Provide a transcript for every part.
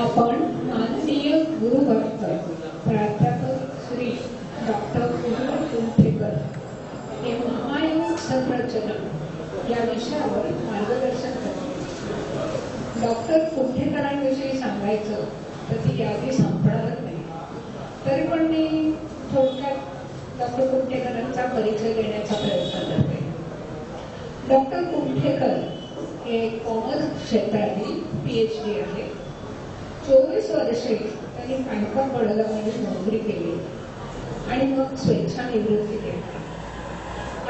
आपण माननीय गुरुभक्त प्राध्यापक श्री डॉक्टर कुमार कुंठेकर हे महायोग संरचना या विषयावर मार्गदर्शन करतात. डॉक्टर कुंठेकरांविषयी सांगायचं तर ती यादी संपणारच नाही. तरी पण मी थोडक्यात डॉक्टर कुंठेकरांचा परिचय देण्याचा प्रयत्न करते. डॉक्टर कुंठेकर हे कॉमर्स क्षेत्रातील PhD आहे. 24 वर्षे त्यांनी बँकॉक बडोदामध्ये नोकरी केली आणि मग स्वेच्छानिवृत्ती केली.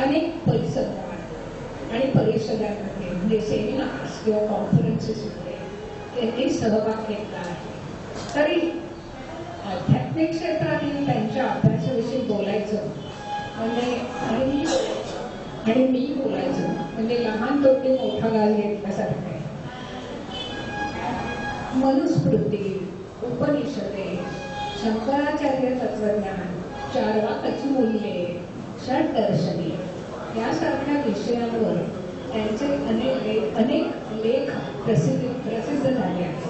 अनेक परिसरात आणि परिषदांमध्ये म्हणजे सेमिनार्स किंवा कॉन्फरन्सेसमध्ये त्यांनी सहभाग घेतला आहे. तरी आध्यात्मिक क्षेत्रातील त्यांच्या अभ्यासाविषयी बोलायचं म्हणजे आणि मी बोलायचं म्हणजे लहान तोंडी मोठा घाल घेतल्यासारखं आहे. मनुस्मृती, उपनिषदे, शंकराचार्य तत्वज्ञान, चार्वाकाची मूल्ये, षड्दर्शने यासारख्या विषयांवर त्यांचे अनेक लेख प्रसिद्ध झाले आहेत.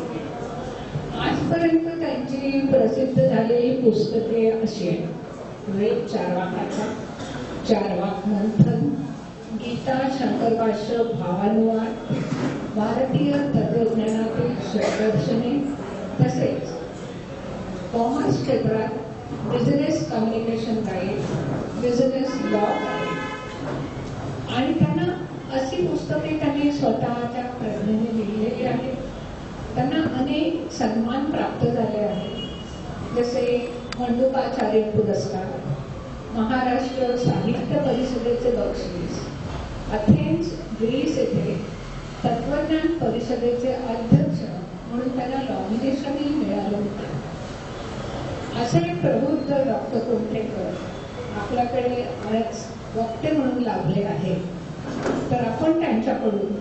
आजपर्यंत त्यांची प्रसिद्ध झालेली पुस्तके अशी आहेत: वेद चार्वाकाचा, चार्वाक मंथन, गीता शंकर भाष्य भावानुवाद, भारतीय तत्वज्ञानातील षड्दर्शने, तसेच कॉमर्स क्षेत्रात business communication guide, business law guide. आणि त्यांना अशी पुस्तके त्यांनी स्वतःच्या प्रज्ञेने लिहिलेली आहेत. त्यांना अनेक सन्मान प्राप्त झाले आहेत, जसे मंडुकाचार्य पुरस्कार, महाराष्ट्र साहित्य परिषदेचे बक्षीस, अथेन्स ग्रीस येथे तत्वज्ञान परिषदेचे अध्यक्ष म्हणून त्यांना नॉमिनेशनही मिळालं होतं. असे प्रबुद्ध डॉक्टर कुंठेकर आपल्याकडे आज वक्ते म्हणून लाभले आहेत. तर आपण त्यांच्याकडून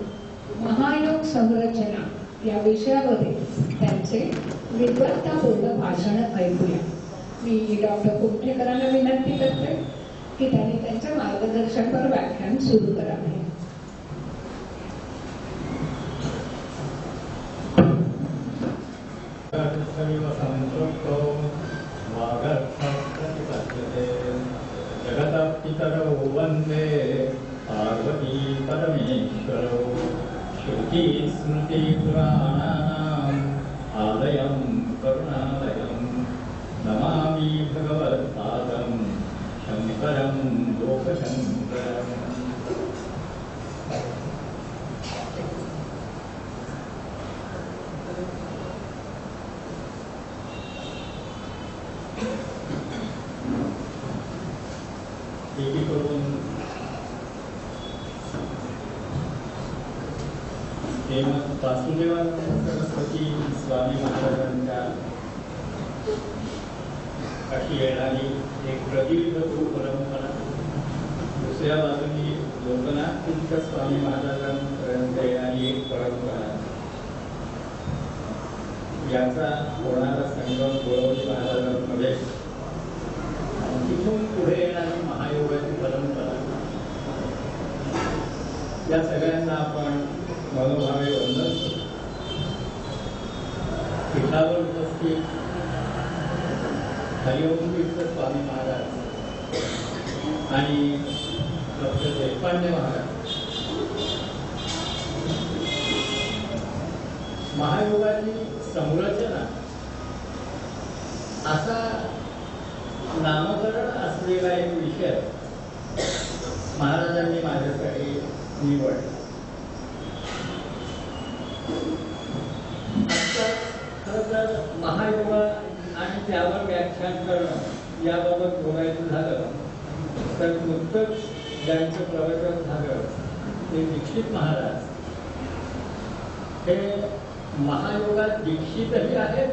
महायोग संरचना या विषयावरील त्यांचे विद्वत्तापूर्ण भाषण ऐकूया. मी डॉक्टर कुंठेकरांना विनंती करते की त्यांनी त्यांच्या मार्गदर्शनावर व्याख्यान सुरू करावे. जगतपितरौ वन्दे पार्वती परमेश्वरौ. श्रुति स्मृति पुराणानाम् आलयं करुणालयं नमामि भगवत्पादं शङ्करं लोकशङ्करम्. एकीकडून श्रीमद वासुदेवानंद सरस्वती स्वामी महाराजांच्या अशी येणारी एक प्रदीर्घ परंपरा, दुसऱ्या बाजूनी लोकनाथ तीर्थ स्वामी महाराजांपर्यंत येणारी एक परंपरा, याचा होणारा संगम गोळवली महाराजांमध्ये, तिथून पुढे येणारी महायोगाची परंपरा, या सगळ्यांना आपण मनोभावे वंदन करतो. पीठावर उपस्थित हरिओम तीर्थ स्वामी महाराज आणि डॉक्टर देशपांडे महाराज, महायोगाची संरचना असा नामकरण असलेला एक विषय महाराजांनी माझ्यासाठी निवडला. खरं तर महायोगा आणि त्यावर व्याख्यान करणं याबाबत बोलायचं झालं तर नुकतंच ज्यांचं प्रवचन झालं ते दीक्षित महाराज हे महायोगात दीक्षितही आहेत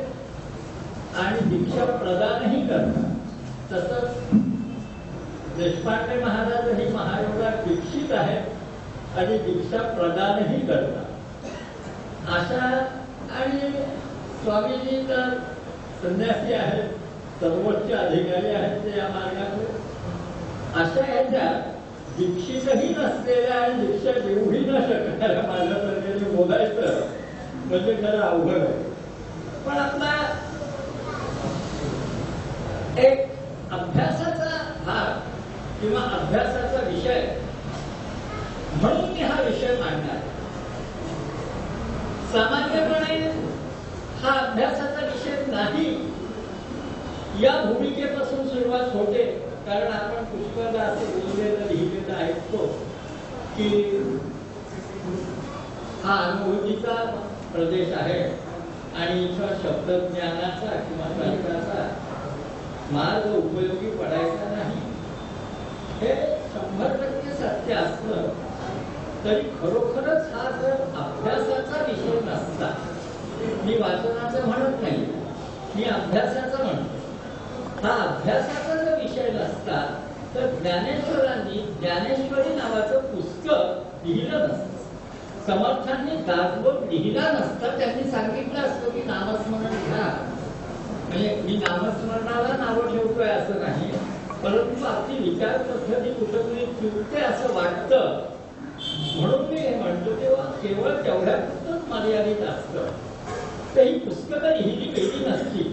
आणि दीक्षा प्रदानही करतात. तसंच देशपांडे महाराजही महायोगात दीक्षित आहेत आणि दीक्षा प्रदानही करतात. अशा आणि स्वामीजी तर संन्यासी आहेत, सर्वोच्च अधिकारी आहेत ते या मार्गाचे. अशा ह्याच्यात दीक्षितही नसलेल्या आणि दीक्षा देऊही न शकणाऱ्या माझ्यासारख्याने बोलायचं म्हणजे खरं अवघड आहे. पण आपला एक अभ्यासाचा भाग किंवा अभ्यासाचा विषय म्हणून मी हा विषय मांडणार. सामान्यपणे हा अभ्यासाचा विषय नाही या भूमिकेपासून सुरुवात होते, कारण आपण पुष्कळदा असं बोललेलं लिहिलेलं ऐकतो की हा अनुभूतीचा प्रदेश आहे आणि इथं शब्दज्ञानाचा किंवा तर्काचा मार्ग उपयोगी पडायचा नाही. हे 100% सत्य असलं तरी खरोखरच हा जर अभ्यासाचा विषय नसता, मी वाचनाचं म्हणत नाही, मी अभ्यासाचं म्हणतो, हा अभ्यासाचा जर विषय नसता तर ज्ञानेश्वरांनी ज्ञानेश्वरी नावाचं पुस्तक लिहिलं नसतं, समर्थांनी दासबोध लिहिला नसता. त्यांनी सांगितलं असतं की नामस्मरण घ्या, म्हणजे मी नामस्मरणाला नावं ठेवतोय असं नाही, परंतु आपली विचार पद्धती कुठेतरी चुकते असं वाटतं, म्हणून मी हे म्हणतो तेव्हा केवळ तेवढ्यापुरतंच मर्यादित असतं. तर ही पुस्तकं लिहिली गेली नसती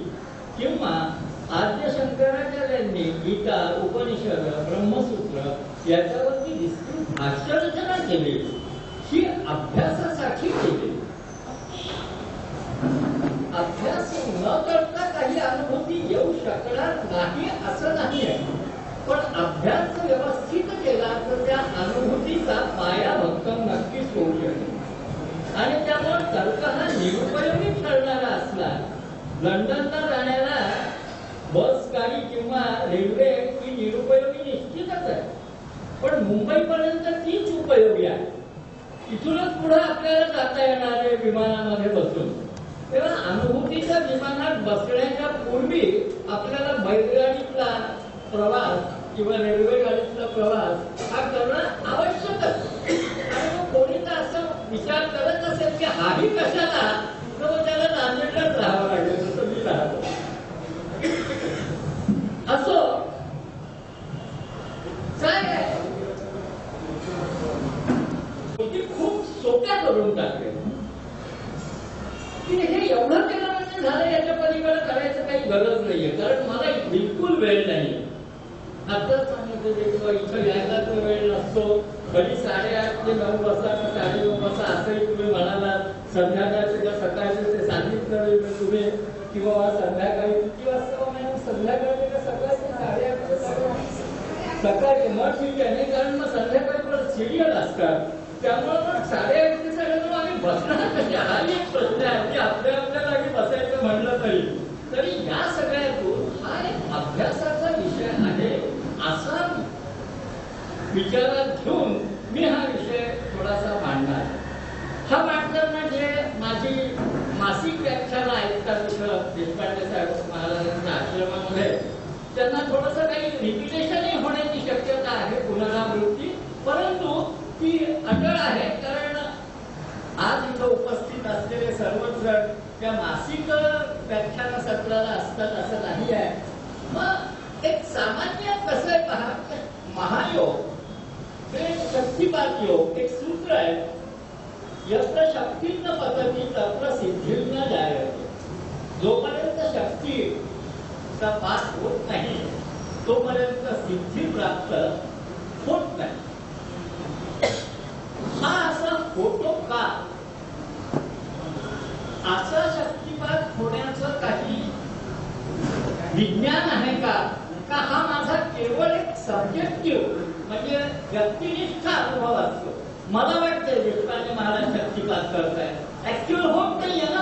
किंवा आद्य शंकराचार्यांनी गीता, उपनिषद, ब्रह्मसूत्र याच्यावरती विस्तृत भाष्यरचना केली, ही अभ्यासासाठी केली. अभ्यास न करता काही अनुभूती येऊ शकणार नाही असं नाही आहे, पण अभ्यास व्यवस्थित केला तर त्या अनुभूतीचा पाया भक्कम नक्कीच होऊ शकेल. आणि त्यामुळे तर्क हा निरुपयोगी ठरणारा असला, लंडनला जाण्याला बस गाडी किंवा रेल्वे ही निरुपयोगी निश्चितच आहे, पण मुंबईपर्यंत तीच उपयोगी आहे. इथूनच पुढे आपल्याला जाता येणार आहे विमानामध्ये बसून. तेव्हा अनुभूतीच्या विमानात बसण्याच्या पूर्वी आपल्याला बैलगाडीतला प्रवास किंवा रेल्वे गाडीतला प्रवास हा करणं आवश्यकच. आणि मग कोणी तर असं विचार करत असेल की हाही कशाला, तर मग त्याला नांदेडलाच राहावं लागेल, जसं मी राहतो. असो काय खूप सोप्या करून टाकले की हे एवढं केलं म्हणजे झालं, याच्या पलीकडे करायचं काही गरज नाहीये, कारण मला बिलकुल वेळ नाही. आताच सांगितलं किंवा इथं यायला तर वेळ नसतो, कधी 8:30 ते 9 वाजता 9:30 वाजता असंही तुम्ही म्हणाला. संध्याकाळचं किंवा सकाळचं ते सांगितलं तुम्ही किंवा संध्याकाळी किती वाजता नाही, संध्याकाळी का सकाळचे 8:30 सकाळचे मग ठीक आहे नाही, कारण मग संध्याकाळी परत सिरियल असतात, त्यामुळे मग 8:30 ते 9:30 आम्ही बसणार कधी, हा एक प्रश्न आहे की आपल्या जागी बसायचं म्हणलं तरी या सगळ्यातून हा एक अभ्यासाचा विषय आहे असा विचारात घेऊन मी हा विषय थोडासा मांडणार. हा मांडताना जे माझी मासिक व्याख्यानं ऐकतात तिथं देशपांडे साहेब महाराजांच्या आश्रमामध्ये, त्यांना थोडंसं काही रिपिटेशनही होण्याची शक्यता आहे, पुनरावृत्ती, परंतु ती अटळ आहे, कारण आज इथं उपस्थित असलेले सर्वच जण त्या मासिक व्याख्यान सत्राला असतात असं नाही आहे. मग एक सामान्य कसं आहे पहा, महायोग हे शक्तिपात योग एक सूत्र आहे, यत्र शक्तीनं पद्धती तत्र सिद्धीर्न जायते. जोपर्यंत शक्तीचा पाठ होत नाही तोपर्यंत सिद्धी प्राप्त होत नाही. हा असा होतो का, असा शक्तिपात होण्याचं काही विज्ञान आहे का, हा माझा केवळ एक सब्जेक्टिव्ह म्हणजे व्यक्तिनिष्ठ अनुभव असतो. मला वाटतंय देशपांडे महाराज शक्तिपात करताय, ऍक्च्युअल होत नाहीये ना,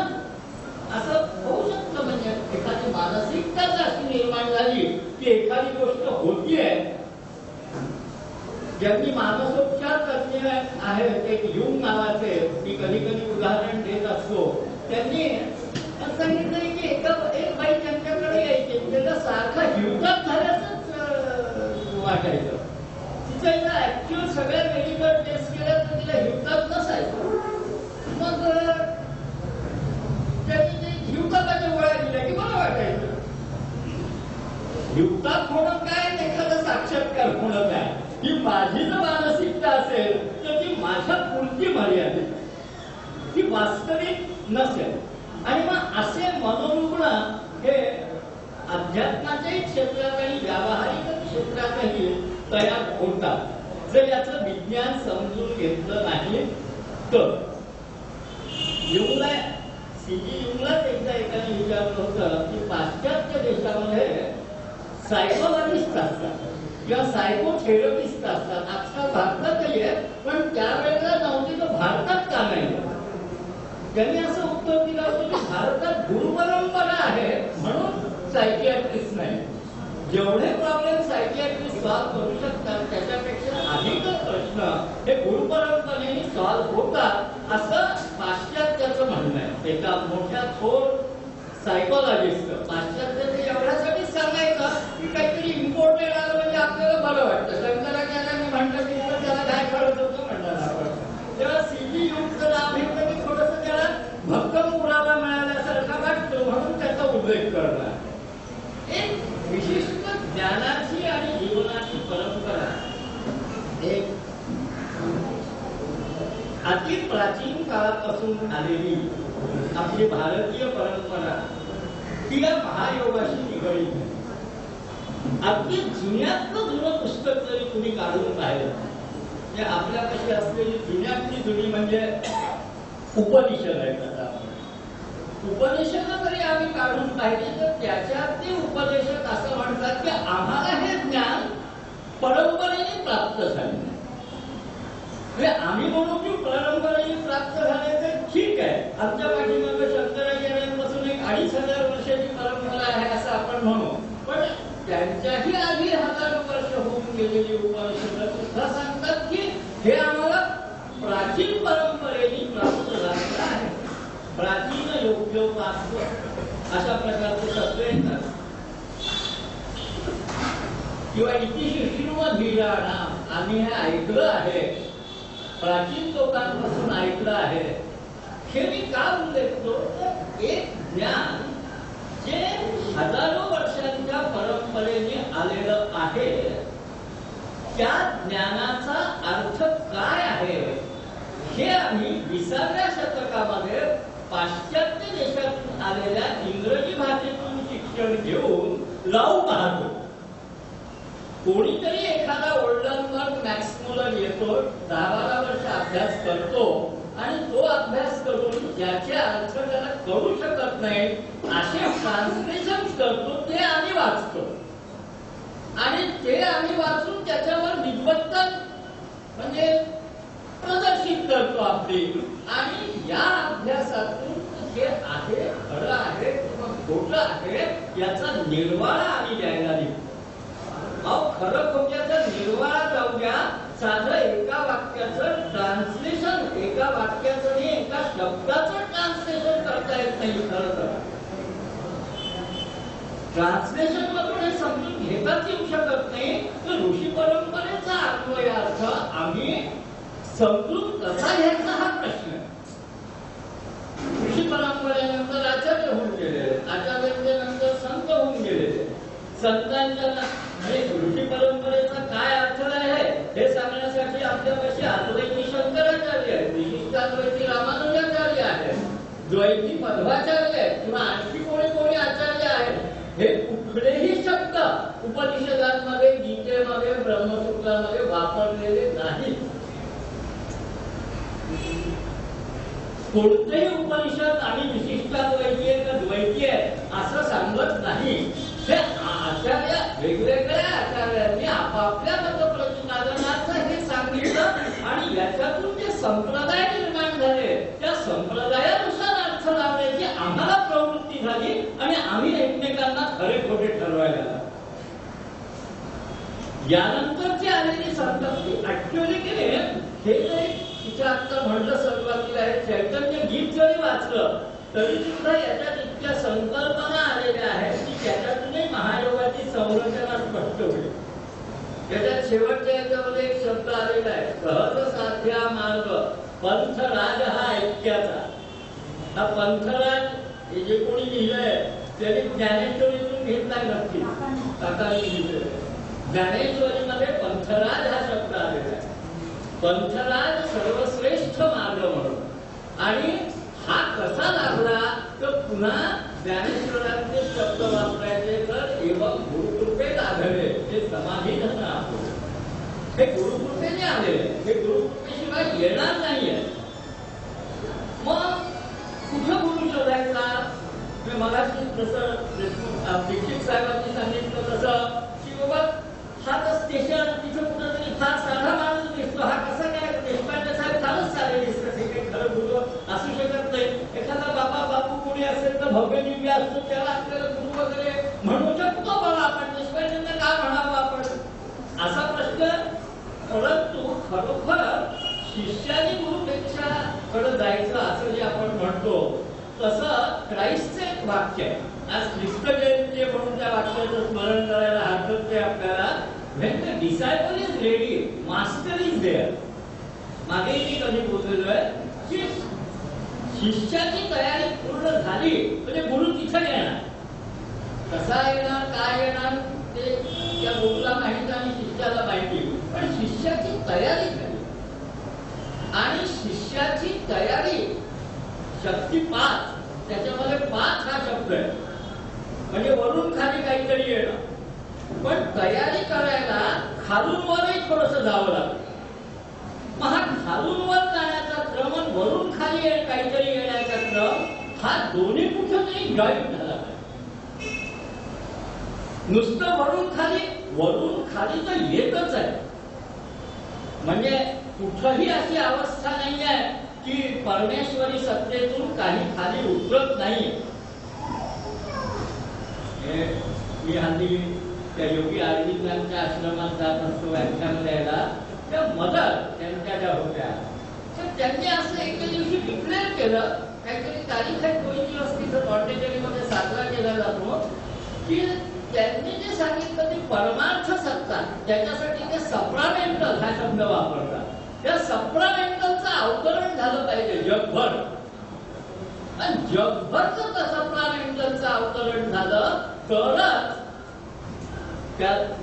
असं होऊ शकतं. म्हणजे एखादी मानसिकताच अशी निर्माण झाली की एखादी गोष्ट होतीये. ज्यांनी मानसोपचार तज्ञ आहेत, एक युंग नावाचे, मी कधी कधी उदाहरण देत असतो, त्यांनी सांगितलंय की एक बाई त्यांच्याकडे यायची, त्याला सारखा हिवताप झाल्याचंच वाटायचं. तिच्या इथं ऍक्च्युअल सगळ्या मेडिकल टेस्ट केल्या तर तिला हिवताप नसायचं. मग त्यांनी ते हिवतापाच्या गोळ्या दिल्या की मला वाटायचं. हिवताप होणं काय, एखादा साक्षात्कार होणं काय, ही माझी जर मानसिकता असेल तर ती माझ्या पुरती मर्यादित, ती वास्तविक नसेल. आणि मग असे मनोरुग्ण हे अध्यात्माच्याही क्षेत्रात आणि व्यावहारिक क्षेत्रातही तयार होतात जर याचं विज्ञान समजून घेतलं नाही तर. युंगला सीजी युंगलाच एकदा एकाने विचारलं होतं की पाश्चात्य देशामध्ये सायकोलॉजिस्ट असतात किंवा सायकोथेरपिस्ट असतात. आजकाल भारतातही आहे पण त्यावेळेला नव्हती तर भारतात का नाही. त्यांनी असं उत्तर दिलं होतं की भारतात गुरुपरंपरा आहे म्हणून सायकियाट्रिस्ट नाही. जेवढे प्रॉब्लेम सायकियाट्रिस्ट सॉल्व्ह करू शकतात त्याच्यापेक्षा अधिक प्रश्न हे गुरुपरंपरेने सॉल्व्ह होतात असं पाश्चात्याचं म्हणणं आहे. एका मोठ्या थोर सायकोलॉजिस्ट पाश्चात्याचे एवढ्यासाठी सांगायचं की काहीतरी इम्पोर्टेड आलं म्हणजे आपल्याला बरं वाटतं. शंकराचार्यांनी म्हटलं की त्याला काय कळत होतं म्हणणार आपण. तेव्हा सीजी युगचं नाव घेतलं की थोडंसं त्याला भक्कम पुरावा मिळाल्यासारखा वाटतो म्हणून त्याचा उल्लेख करणार. एक विशिष्ट ज्ञानाची आणि जीवनाची परंपरा एक अति प्राचीन काळापासून आलेली आपली भारतीय परंपरा ती या महायोगाशी निगडीत आहे. अगदी जुन्यातलं जुनं पुस्तक जरी तुम्ही काढून पाहिलं आपल्यापाशी असलेली जुन्यातली जुनी म्हणजे उपनिषद आहेत. आता उपनिषद जरी आम्ही काढून पाहिले तर त्याच्यातले उपदेशक असं म्हणतात की आम्हाला हे ज्ञान परंपरेने प्राप्त झाले. म्हणजे आम्ही म्हणू की परंपरेने प्राप्त झाले तर ठीक आहे. आमच्या पाठीमागे शंकराचार्यांपासून एक 2500 वर्षाची परंपरा आहे असं आपण म्हणू. पण त्यांच्याही आधी हजारो वर्ष होऊन गेलेली उपनिषद सुद्धा सांगतात की हे आम्हाला प्राचीन परंपरेने प्राप्त झालेलं आहे. प्राचीन योग्योपास्य अशा प्रकारचे शब्द येतात. किंवा इति शिष्णुमधीराणाम आम्ही हे ऐकलं आहे. प्राचीन लोकांपासून ऐकलं आहे. हे मी का उल्लेख करतो तर एक ज्ञान जे हजारो वर्षांच्या परंपरेने आलेलं आहे त्या ज्ञानाचा अर्थ काय आहे हे आम्ही 20व्या शतकामध्ये पाश्चात्य देशातून आलेल्या इंग्रजी भाषेतून शिक्षण घेऊन लावू पाहतो. कोणीतरी एखादा ओल्डनबर्ग मॅक्समुलर येतो 10-12 वर्ष अभ्यास करतो आणि तो अभ्यास करून ज्याचे अर्थ त्याला कळू शकत नाही असे ट्रान्सलेशन करतो. ते आम्ही वाचतो आणि ते आम्ही वाचून त्याच्यावर विद्वत्ता म्हणजे प्रदर्शित करतो आपली. आणि या अभ्यासातून जे आहे खरं आहे किंवा खोटं आहे याचा निर्वाळा आम्ही द्यायला निघतो. अहो खरं खोट्याचा निर्वाळा जाऊ द्या. साधं एका वाक्याचं ट्रान्सलेशन एका वाक्याचं आणि एका शब्दाचं ट्रान्सलेशन करता येत नाही. खरं तर ट्रान्सलेशन मधून हे समजून घेताच येऊ शकत नाही तर ऋषी परंपरेचा अन्वयार्थ आम्ही समजून कसा घ्यायचा हा प्रश्न आहे. ऋषी परंपरेनंतर आचार्य होऊन गेलेले, आचार्यांच्या नंतर संत होऊन गेलेले. संतांच्या ऋषी परंपरेचा काय अर्थ आहे हे सांगण्यासाठी आपल्यापाशी अद्वैती शंकराचार्य आहेत, विशिष्टाद्वैती रामानुजाचार्य आहेत, द्वैती मध्वाचार्य आहेत किंवा आणखी कोणी आचार्य आहेत. हे कुठलेही शब्द उपनिषदांमध्ये गीतेमध्ये ब्रह्मसूत्रामध्ये वापरलेले नाहीत. कोणतेही उपनिषद आणि विशिष्टाद्वैती आहे का द्वैती आहे असं सांगत नाही. हे आचार्य वेगवेगळ्या आचार्यांनी आपापल्या मतप्रतिपादनाचं हे सांगितलं आणि याच्यातून जे संप्रदाय निर्माण झाले त्या संप्रदायानुसार अर्थ लावण्याची आम्हाला प्रवृत्ती झाली आणि आम्ही एकमेकांना खरे खोटे ठरवायला लागलो. यानंतरची आलेली संतती ऍक्च्युअली केले हे जरी तिच्या आता म्हणलं सुरुवातीला हे चैतन्य गीत जरी वाचलं तरी सुद्धा याच्यात इतक्या संकल्पना आलेल्या आहेत की त्याच्यातूनही महायोगाची संरचना स्पष्ट होईल. त्याच्यात शेवटच्या याच्यामध्ये एक शब्द आलेला आहे सहज साध्या मार्ग पंथराज हा ऐक्याचा. हा पंथराज हे जे कोणी लिहिलंय त्याने ज्ञानेश्वरीतून घेतलाय नक्की काकांनी लिहिलेलं. ज्ञानेश्वरीमध्ये पंथराज हा शब्द आलेला आहे. पंथराज सर्वश्रेष्ठ मार्ग म्हणून. आणि हा कसा लागला तर पुन्हा ज्ञानेश्वरांचे शब्द वापरायचे तर एवं गुरुकृपेत आढळले जे समाधी धन आपण हे गुरुकृपेने आलेले हे गुरुकृपेशिवाय येणार नाहीये. मग कुठं गुरु शोधायचा? मी मगाशी जसं दीक्षित साहेबांनी सांगितलं तसं की बाबा हा तर स्टेशन तिथं कुठंतरी फार साधा माणूस दिसतो, हा कसा काय देशपांडे साहेब फारच साधे दिसतात, हे काही खरं गुरु असू शकत नाही. एखादा बाबा बापू कोणी असेल तर भव्य दिव्य असतो त्याला आपल्याला गुरु वगैरे म्हणू शकतो बघा आपण, देशपांडेंना काय म्हणावं आपण असा प्रश्न. परंतु खरोखर शिष्याने गुरुपेक्षा कडे जायचं असं जे आपण म्हणतो तसं क्राइस्टचं एक वाक्य आहे. आज ख्रिस्त जयंती म्हणून त्या वाक्याचं स्मरण करायला हरकत नाही आपल्याला. When the disciple is ready, master is there. मागे मी कधी बोललेलोय की शिष्याची तयारी पूर्ण झाली म्हणजे गुरु तिथे येणार. कसा येणार काय येणार ते त्या गुरुला माहिती आणि शिष्याला माहिती, पण शिष्याची तयारी झाली. आणि शिष्याची तयारी शक्ती 5 त्याच्यामध्ये 5 हा शब्द आहे म्हणजे वरून खाली काहीतरी येणं. पण तयारी करायला खालून वरही थोडस जावं लागतं. मग हा खालून वर जाण्याचा क्रम आणि वरून खाली काहीतरी येण्याचा क्रम हा दोन्ही कुठेतरी जॉईंट झाला पाहिजे. नुसतं वरून खाली तर येतच आहे. म्हणजे कुठही अशी अवस्था नाही आहे की परमेश्वरी सत्तेतून काही खाली उतरत नाही. मी हल्ली त्या योगी अरविंदांच्या आश्रमात जात असतो व्याख्यान द्यायला. त्या मदर त्यांच्या ज्या होत्या तर त्यांनी असं एके दिवशी डिक्लेअर केलं, काहीतरी तारीख आहे 2 दिवस तिथं मॉन्टेसरीमध्ये साजरा केला जातो, की त्यांनी जे सांगितलं ती परमार्थ सत्ता त्याच्यासाठी ते सप्रामेंटल हा शब्द वापरतात. त्या सप्रामेंटलचं अवतरण झालं पाहिजे जगभर. आणि जगभर जर सप्रामेंटलचं अवतरण झालं तरच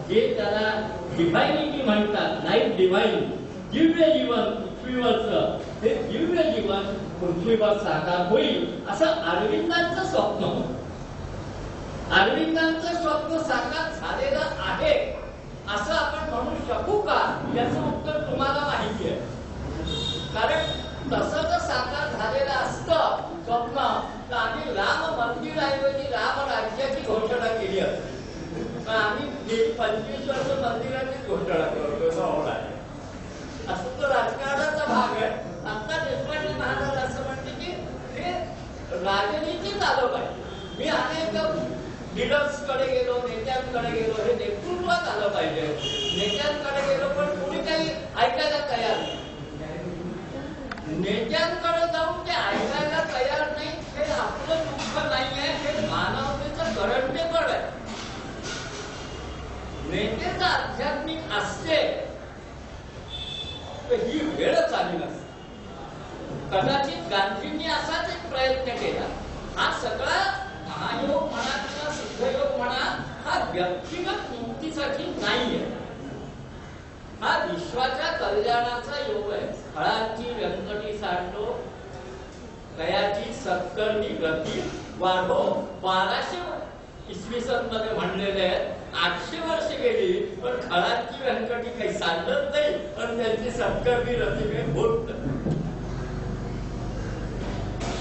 जे त्याला डिव्हायनिटी म्हणतात, लाईफ डिव्हाइन दिव्य जीवन पृथ्वीवरचं हे दिव्य जीवन पृथ्वीवर साकार होईल असं अरविंदांचं स्वप्न होतं. अरविंदांचं स्वप्न साकार झालेलं आहे असं आपण म्हणू शकू का याचं उत्तर तुम्हाला माहिती आहे. कारण तसं जर साकार झालेलं असतं स्वप्न तर आम्ही राम मंदिराऐवजी राम राज्याची घोषणा केली असते. आम्ही 25 वर्ष मंदिराची घोषणा करतो असं तो राजकारणाचा भाग आहे. आता देशपांडे महाराज असं म्हणते की हे राजनीतीच आलं पाहिजे. मी अनेक लिडर्स कडे गेलो, नेत्यांकडे गेलो, हे नेतृत्वात आलं पाहिजे. नेत्यांकडे गेलो पण कोणी काही ऐकायला तयार नाही. नेत्यांकडे जाऊन ते ऐकायला तयार नाही हे आपलं दुःख नाहीये, हे मानवतेचं करंटेपण आहे. नेतेचं आध्यात्मिक असते तर ही वेळच आली नसते. कदाचित गांधींनी असाच एक प्रयत्न केला. हा सगळा महायोग म्हणा किंवा सिद्धयोग म्हणा हा व्यक्तिगत मुक्तीसाठी नाहीये, हा विश्वाच्या कल्याणाचा योग आहे. फळाची व्यंकटी सांडो कयाची सत्कर्मी गती वाढो. 1200 इसवी सन मध्ये म्हणलेले आहेत. 800 वर्ष गेली पण फळाची व्यंकटी काही सांडत नाही पण त्यांची सत्कर्मी गती काही होत नाही.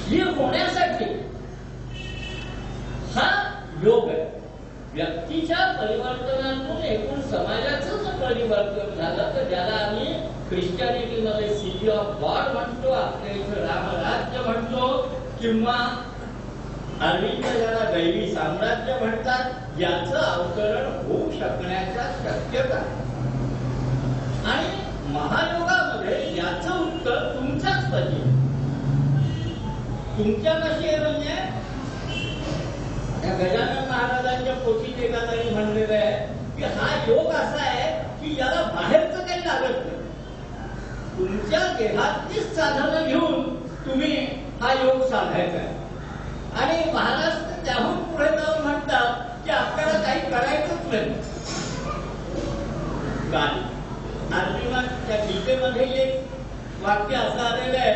हे होण्यासाठी हा योग आहे. व्यक्तीच्या परिवर्तनातून एकूण समाजाचं जर परिवर्तन झालं तर ज्याला आम्ही ख्रिश्चनिटीमध्ये सिटी ऑफ गॉड म्हणतो, आपल्या इथं रामराज्य म्हणतो किंवा अरविंद ज्याला दैवी साम्राज्य म्हणतात, याचं अवतरण होऊ शकण्याच्या शक्यता. आणि महायोगामध्ये याचं उत्तर तुमच्याच पती तुमच्या कशी आहे. म्हणजे गजानन महाराजांच्या पोथीत एका तरी म्हणलेलं आहे की हा योग असा आहे की याला बाहेरचं काही लागत नाही. तुमच्या देहातलीच साधनं घेऊन तुम्ही हा योग साधायचा आहे. आणि महाराज त्याहून पुढे जाऊन म्हणतात की आपल्याला काही करायचंच नाही. अर्जुनाच्या गीतेमध्ये एक वाक्य असं आलेलं आहे,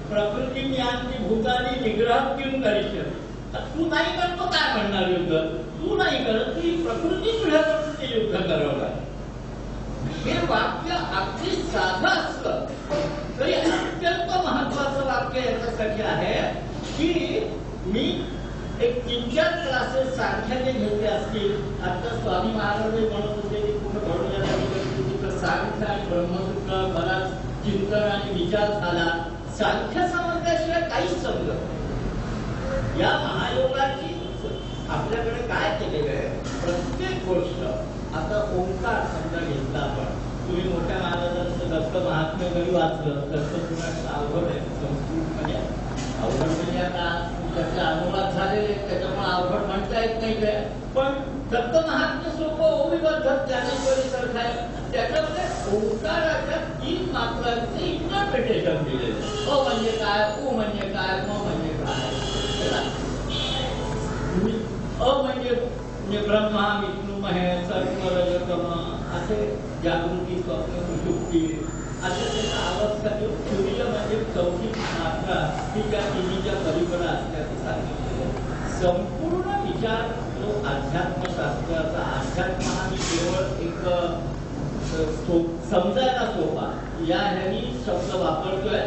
प्रकृती यांची भूतानी निग्रह किम करिष्यति. तू नाही करतो काय म्हणणार युद्ध? तू नाही करत, ती प्रकृती तुझ्याकडून ते युद्ध करवणार. हे वाक्य अगदी साधं असलं तरी अत्यंत महत्वाचं वाक्य याच्यासाठी आहे की मी एक 3-4 क्लासेस सांख्याचे घेतले असतील. आता स्वामी महाराज म्हणत होते की कुठं बडोद्याला सांख्य आणि ब्रह्मसूत्र बराच चिंतन आणि विचार झाला. सांख्य समजल्याशिवाय काहीच समजत नाही. या महायोगाची आपल्याकडे काय केलेलं आहे, प्रत्येक गोष्ट आता ओंकार समजा घेतला आपण. तुम्ही मोठ्या महाराजांचं दत्त महात्म्य जरी वाचलं, दत्त पुराण अवघड आहे संस्कृत म्हणजे अवघड म्हणजे आता त्याचे अनुवाद झालेले त्याच्यामुळे अवघड म्हणता येत नाही काय. पण दत्त महात्म्य सोपं ओविबद्ध ज्ञानेश्वरी सारखं आहे. त्याच्यामध्ये ओंकाराच्या 3 मात्रांचे इंटरप्रिटेशन दिलेले. अ म्हणजे काय, ओ म्हणजे काय, म म्हणजे काय. अ म्हणजे ब्रह्मा विष्णू महेश सर्व रजतम असे जागृती स्वप्न सुषुप्ती असे त्याचा अवस्था. सूर्य म्हणजे 4थी मात्रा ही त्या तिन्हीच्या पलीकडे असल्याचे सांगितलेलं. संपूर्ण विचार जो अध्यात्मशास्त्राचा, अध्यात्म हा मी केवळ एक समजायला सोपा या ह्यानी शब्द वापरतोय.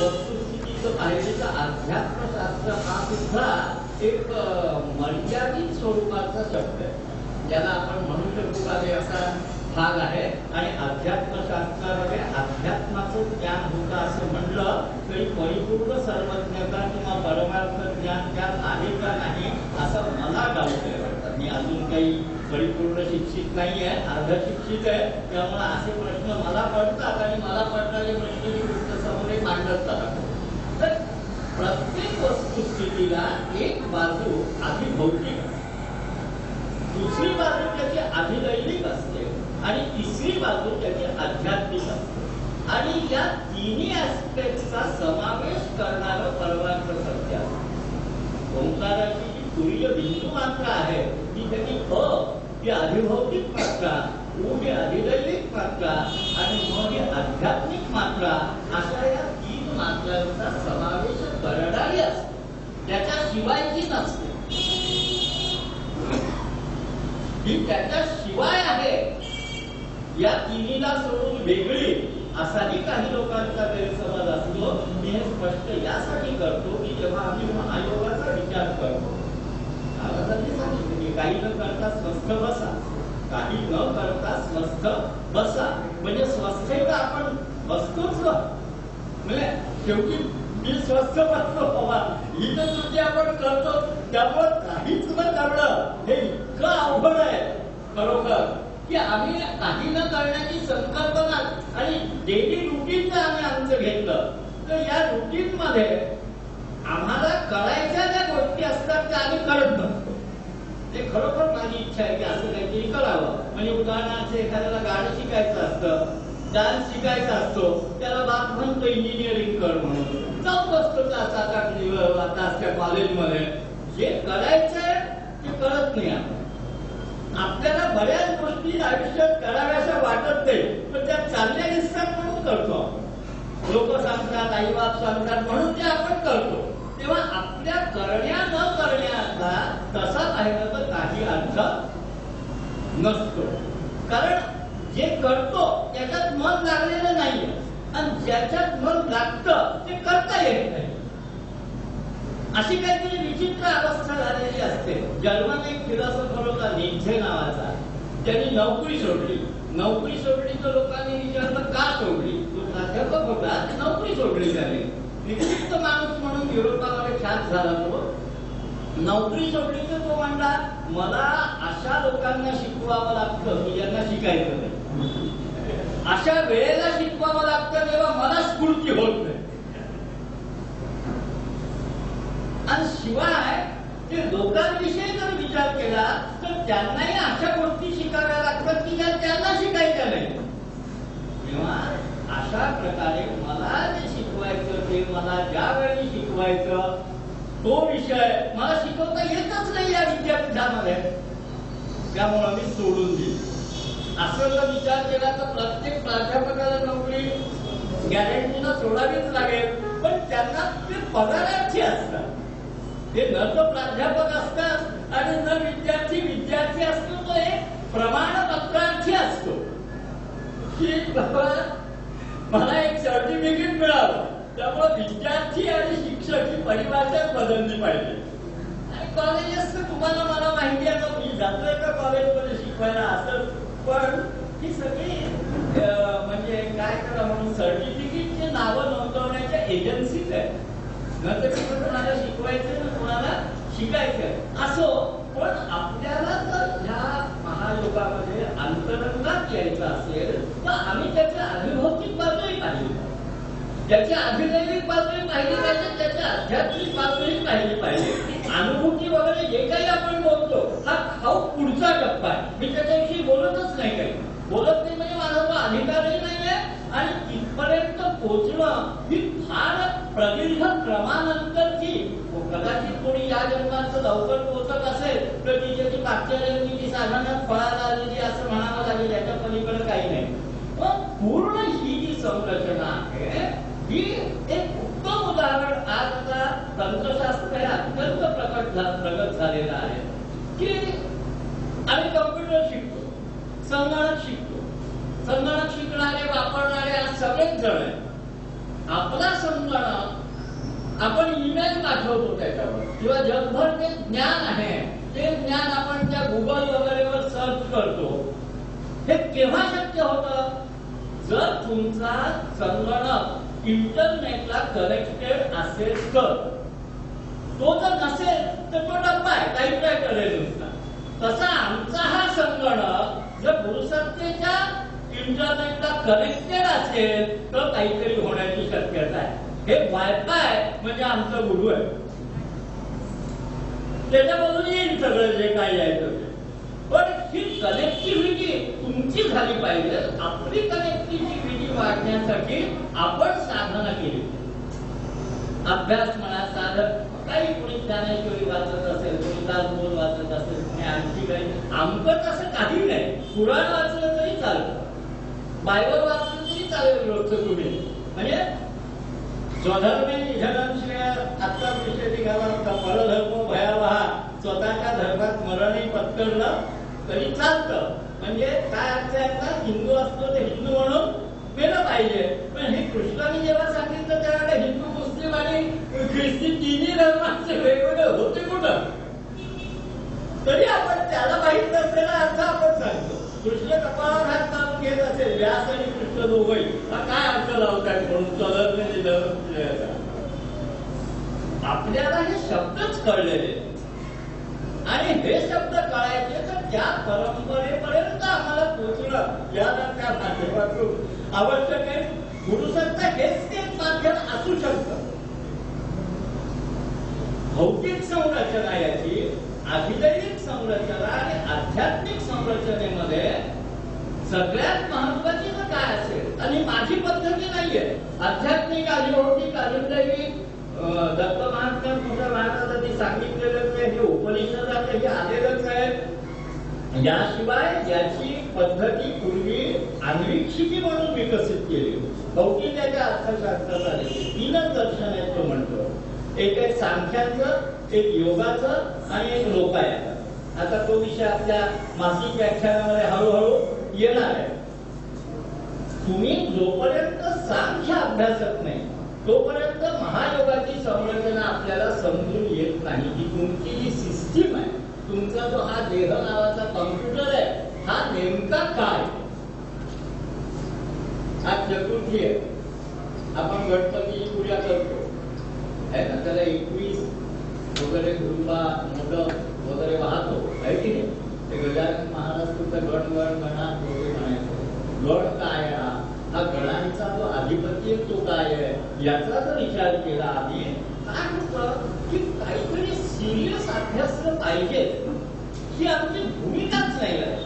वस्तुस्थितीचं पाहिजे तर अध्यात्मशास्त्र हा सुद्धा एक मर्यादित स्वरूपाचा शब्द आहे, ज्याला आपण म्हणू शकतो का असा भाग आहे. आणि अध्यात्मशास्त्रामध्ये अध्यात्माचं ज्ञान होतं असं म्हणलं तरी परिपूर्ण सर्वज्ञता किंवा परमार्थ ज्ञान त्यात आहे का नाही असं मला डाऊट आहे. मी अजून काही परिपूर्ण शिक्षित नाही आहे, अर्ध शिक्षित आहे. त्यामुळे असे प्रश्न मला पडतात आणि मला पडणारे प्रश्न मी तुमच्यासमोर मांडत राहतो. तर प्रत्येक वस्तुस्थितीला एक बाजू आधी भौतिक, दुसरी बाजू त्याची अधिदैविक असते आणि तिसरी बाजू त्याची आध्यात्मिक असते. आणि या तिन्ही ऍस्पेक्टचा समावेश करणारं परमार्थ सत्य असते. ओंकाराची जी तुरीय बिंदू मात्रा आहे ती त्याची अ ही अधिभौतिक मात्रा, ऊ ही अधिदैविक मात्रा आणि म ही आध्यात्मिक मात्रा अशा या 3 मात्रांचा समावेश करणारी असते. त्याच्याशिवायची नसते. ही त्याच्याशिवाय आहे. या तिन्हीला सोडून वेगळी असाही काही लोकांचा गैरसमज असतो. मी हे स्पष्ट यासाठी करतो की जेव्हा आम्ही महायोगाचा विचार करतो, महाराजांनी सांगितलं की काही न करता स्वस्थ बसा, काही न करता स्वस्थ बसा. म्हणजे स्वस्थेला आपण बसतोच म्हणजे शेवटी मी स्वस्थ बसतो बाबा ही तर कृती आपण करतो. त्यामुळे काहीच न करणं हे इतकं अवघड आहे खरोखर की आम्ही काही न करण्याची संकल्पना आणि डेली रुटीन जर आम्ही आमचं घेतलं तर या रुटीन मध्ये आम्हाला करायच्या ज्या गोष्टी असतात त्या आम्ही करत नसतो. ते खरोखर माझी इच्छा आहे की असं काहीतरी करावं. म्हणजे उदाहरणार्थ एखाद्याला गाणं शिकायचं असतं, डान्स शिकायचा असतो, त्याला बाप म्हणतो इंजिनिअरिंग कर म्हणून, जाऊन बसतो 7-8 तास त्या कॉलेजमध्ये. जे करायचंय ते करत नाही आपण. आपल्याला बऱ्याच गोष्टी आयुष्यात कराव्याशा वाटत नाही पण त्या चालल्या दिसतात म्हणून करतो. लोक सांगतात, आई बाप सांगतात म्हणून ते आपण करतो. तेव्हा आपल्या करण्या न करण्याचा तसा पाहिलं तर काही अर्थ नसतो. कारण जे करतो त्याच्यात मन लागलेलं नाहीये आणि ज्याच्यात मन लागतं ते करता येत नाही. अशी काहीतरी विचित्र अवस्था झालेली असते. जर्मन एक फिलॉसॉफर होता नीत्झे नावाचा, त्यांनी नोकरी सोडली. नोकरी सोडली तर लोकांनी विचारलं का सोडली. तो प्राध्यापक होता, नोकरी सोडली त्याने. विचित्र माणूस म्हणून युरोपामध्ये ख्यात झाला तो. नोकरी सोडली तर तो म्हणला मला अशा लोकांना शिकवावं लागतं की ज्यांना शिकायचं नाही. अशा वेळेला शिकवावं लागतं तेव्हा मला स्फूर्ती होत नाही. आणि शिवाय ते लोकांविषयी जर विचार केला तर त्यांनाही अशा गोष्टी शिकाव्या लागतात की ज्या त्यांना शिकायच्या नाही. तेव्हा अशा प्रकारे मला जे शिकवायचं ते मला ज्यावेळी शिकवायचं तो विषय मला शिकवता येतच नाही या विद्यापीठामध्ये, त्यामुळे मी सोडून दिली. असं जर विचार केला तर प्रत्येक प्राध्यापकाला नोकरी गॅरंटीनं सोडावीच लागेल. पण त्यांना ते पगारार्थी असतात. ते न तो प्राध्यापक असतात आणि न विद्यार्थी असतो, तो एक प्रमाणपत्रार्थी असतो की बाबा मला एक सर्टिफिकेट मिळावं. त्यामुळे विद्यार्थी आणि शिक्षक ही परिभाषा बदलली पाहिजे. आणि कॉलेजेस तुम्हाला मला माहिती आहे, मी जातोय का कॉलेजमध्ये शिकवायला असं, पण ही सगळी म्हणजे काय करा म्हणून सर्टिफिकेटची नावं नोंदवण्याच्या एजन्सीज आहेत. नंतर तुम्हाला शिकवायचं ना तुम्हाला शिकायचं असो, पण आपल्याला जर ह्या महायुगामध्ये अंतरंगात यायचं असेल तर आम्ही त्याच्या अभिभौतिक बाजूही पाहिली, त्याची अभिनैतिक बाजूही पाहिली पाहिजे, त्याची आध्यात्मिक बाजूही पाहिली पाहिजे. अनुभूती वगैरे जे काही आपण बोलतो हा पुढचा टप्पा आहे. मी त्याच्याविषयी बोलतच नाही, काही बोलत नाही म्हणजे माझा तो अधिकारही नाहीये. आणि तिथपर्यंत पोचणं ही फार प्रदीर्घ क्रमानंतरची, कदाचित कोणी या जन्माचं लवकर पोचत असेल तर ती ज्याची मागच्या जन्मीची साधनात फळाला आलेली असं म्हणावं लागेल, याच्या पलीकडे काही नाही. पण पूर्ण ही जी संरचना आहे ही एक उत्तम उदाहरण आज आता तंत्रशास्त्र हे अत्यंत प्रगत झालेलं आहे की आम्ही कम्प्युटर शिकतो, संगणक शिकतो, संगणक शिकणारे वापरणारे आज सगळेच जण आहेत. आपला संगणक आपण ईमेल पाठवतो त्याच्यावर, किंवा जगभर जे ज्ञान आहे ते ज्ञान आपण त्या गुगल वगैरेवर सर्च करतो. हे केव्हा शक्य होतं? जर तुमचा संगणक इंटरनेटला कनेक्टेड असेल तर. तो जर नसेल तर तो डब्बा आहे, टाईपरायटर आहे नुसता. तसा आमचा हा संगणक जर गुरुसत्तेच्या इंटरनेटला कनेक्टेड असेल तर काहीतरी होण्याची शक्यता आहे. हे वायफाय म्हणजे आमचं गुरु आहे, त्याच्यामधून येईल सगळं जे काही यायचं ते. पण ही कनेक्टिव्हिटी तुमची झाली पाहिजे. आपली कनेक्टिव्हिटी वाढण्यासाठी आपण साधना केली, अभ्यास म्हणा, साधन काही, कोणी ज्ञानेश्वरी वाचत असेल, कोणी दासबोध वाचत असेल, कोणी आणखी काही. आमचं तसं काही नाही. पुराण वाचलं तरी चालतं, बायबल वाचलं तरी चालेल रोजचं तुम्ही. म्हणजे स्वधर्मे निधनं श्रेय आत्ता विषय निघाला होता, परधर्म भयावहा, स्वतःच्या धर्मात मरणही पत्करलं तरी चालतं. म्हणजे काय अर्थ आहे, हिंदू असतो तर हिंदू म्हणून मेलं पाहिजे. पण हे कृष्णाने जेव्हा सांगितलं त्यावेळेला हिंदू, मुस्लिम आणि ख्रिस्ती तिन्ही धर्मांचे वेगवेगळे होते कुठं, तरी आपण त्याला माहित नसलेला अर्थ आपण सांगतो. कृष्ण कपाळावर हात लावून घेत असेल, व्यास आणि कृष्ण दोघंही, काय अर्थ लावतात म्हणून आपल्याला हे शब्दच कळलेले, आणि हे शब्द कळायचे तर त्या परंपरेपर्यंत आम्हाला पोचणं याला त्या माध्यमातून आवश्यक आहे. गुरुसत्ता हेच एक माध्यम असू शकतं. भौतिक संरचना याची, अभिदैविक संरचना आणि आध्यात्मिक संरचनेमध्ये सगळ्यात महत्वाची काय असेल, आणि माझी पद्धती नाहीये. आध्यात्मिक, अधिभौतिक, अभिदैविक, दत्त महात्म्यात मोठ्या महाराजांनी सांगितलेलं हे उपनिषदात हे आलेलंच आहे. याशिवाय याची पद्धती पूर्वी अन्वीक्षिकी म्हणून विकसित केली. भौतिक याच्या अर्थशास्त्रात आले 3च दर्शन आहेत. तो म्हणतो एक आहे सांख्याचं, एक योगाचं आणि एक लोकायचं. आता तो विषय आपल्या मासिक व्याख्यानामध्ये हळूहळू येणार आहे. तुम्ही जोपर्यंत सांख्य अभ्यासत नाही तोपर्यंत महायोगाची संरचना आपल्याला समजून येत नाही की तुमची जी सिस्टीम आहे, तुमचा जो हा देह नावाचा कॉम्प्युटर आहे, हा नेमका काय. आज चतुर्थी आहे, आपण गणपतीची पूजा करतो आहे ना, त्याला 21 वगैरे दुर्वा मोदक वगैरे वाहतो आहे की नाही. ते गजानन महाराज तुमचा गण गण गणात वगैरे म्हणायचो. गण काय हा गणांचा जो अधिपती आहे तो काय आहे याचा जर विचार केला आधी, काय होतं की काहीतरी सिरियस अभ्यास पाहिजे. ही आमची भूमिकाच नाही आहे.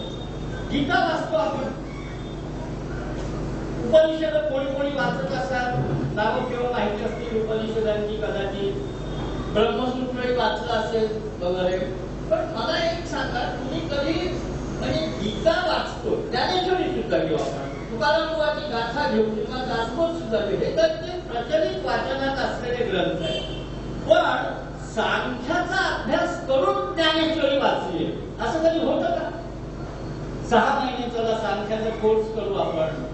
गीता वाचतो आपण, उपनिषद कोणी कोणी वाचत असतात, नावं केव्हा माहिती असतील उपनिषदांची, कदाचित ब्रह्मसूत्रही वाचलं असेल वगैरे. पण मला एक सांगा, तुम्ही कधी म्हणजे गीता वाचतो, ज्ञानेश्वरी सुद्धा घेऊ आपण, तुकारामाची गाथा घेऊ किंवा दासबोध सुद्धा घेऊ, हे तर ते प्रचलित वाचनात असलेले ग्रंथ आहेत. पण सांख्याचा अभ्यास करून ज्ञानेश्वरी वाचली असं कधी होतं का? 6 महिने चला सांख्याचा कोर्स करू आपण,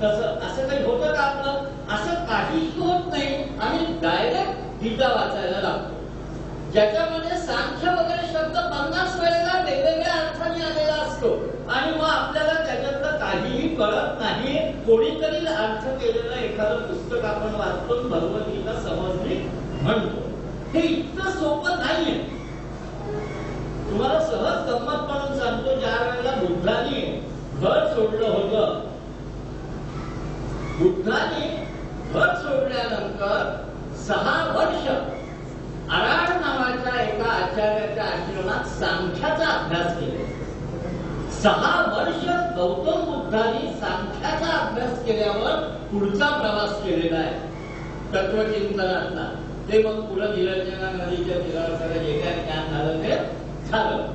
तसं असं काही होतं का आपलं? असं काहीच होत नाही. आम्ही डायरेक्ट गीता वाचायला लागतो, ज्याच्यामध्ये सांख्य वगैरे शब्द 50 वेळेला वेगवेगळ्या अर्थाने आलेला असतो आणि मग आपल्याला त्याच्यातलं काहीही कळत नाही. कोणीतरी अर्थ केलेलं एखादं पुस्तक आपण वाचतो, भगवद्गीता समजली म्हणतो. हे इतकं सोपं नाहीये. तुम्हाला सहज गंमत म्हणून सांगतो, ज्या वेळेला बुद्धाने घर सोडलं होतं, बुद्धाने घर सोडल्यानंतर 6 वर्ष अराड नावाच्या एका आचार्याच्या आश्रमात सांख्याचा अभ्यास केला. 6 वर्ष गौतम बुद्धांनी सांख्याचा अभ्यास केल्यावर पुढचा प्रवास केलेला आहे तत्वचिंतनातला. ते मग पुढे निरंजना नदीच्या तीरावर सगळं जे काय ज्ञान झालं ते झालं.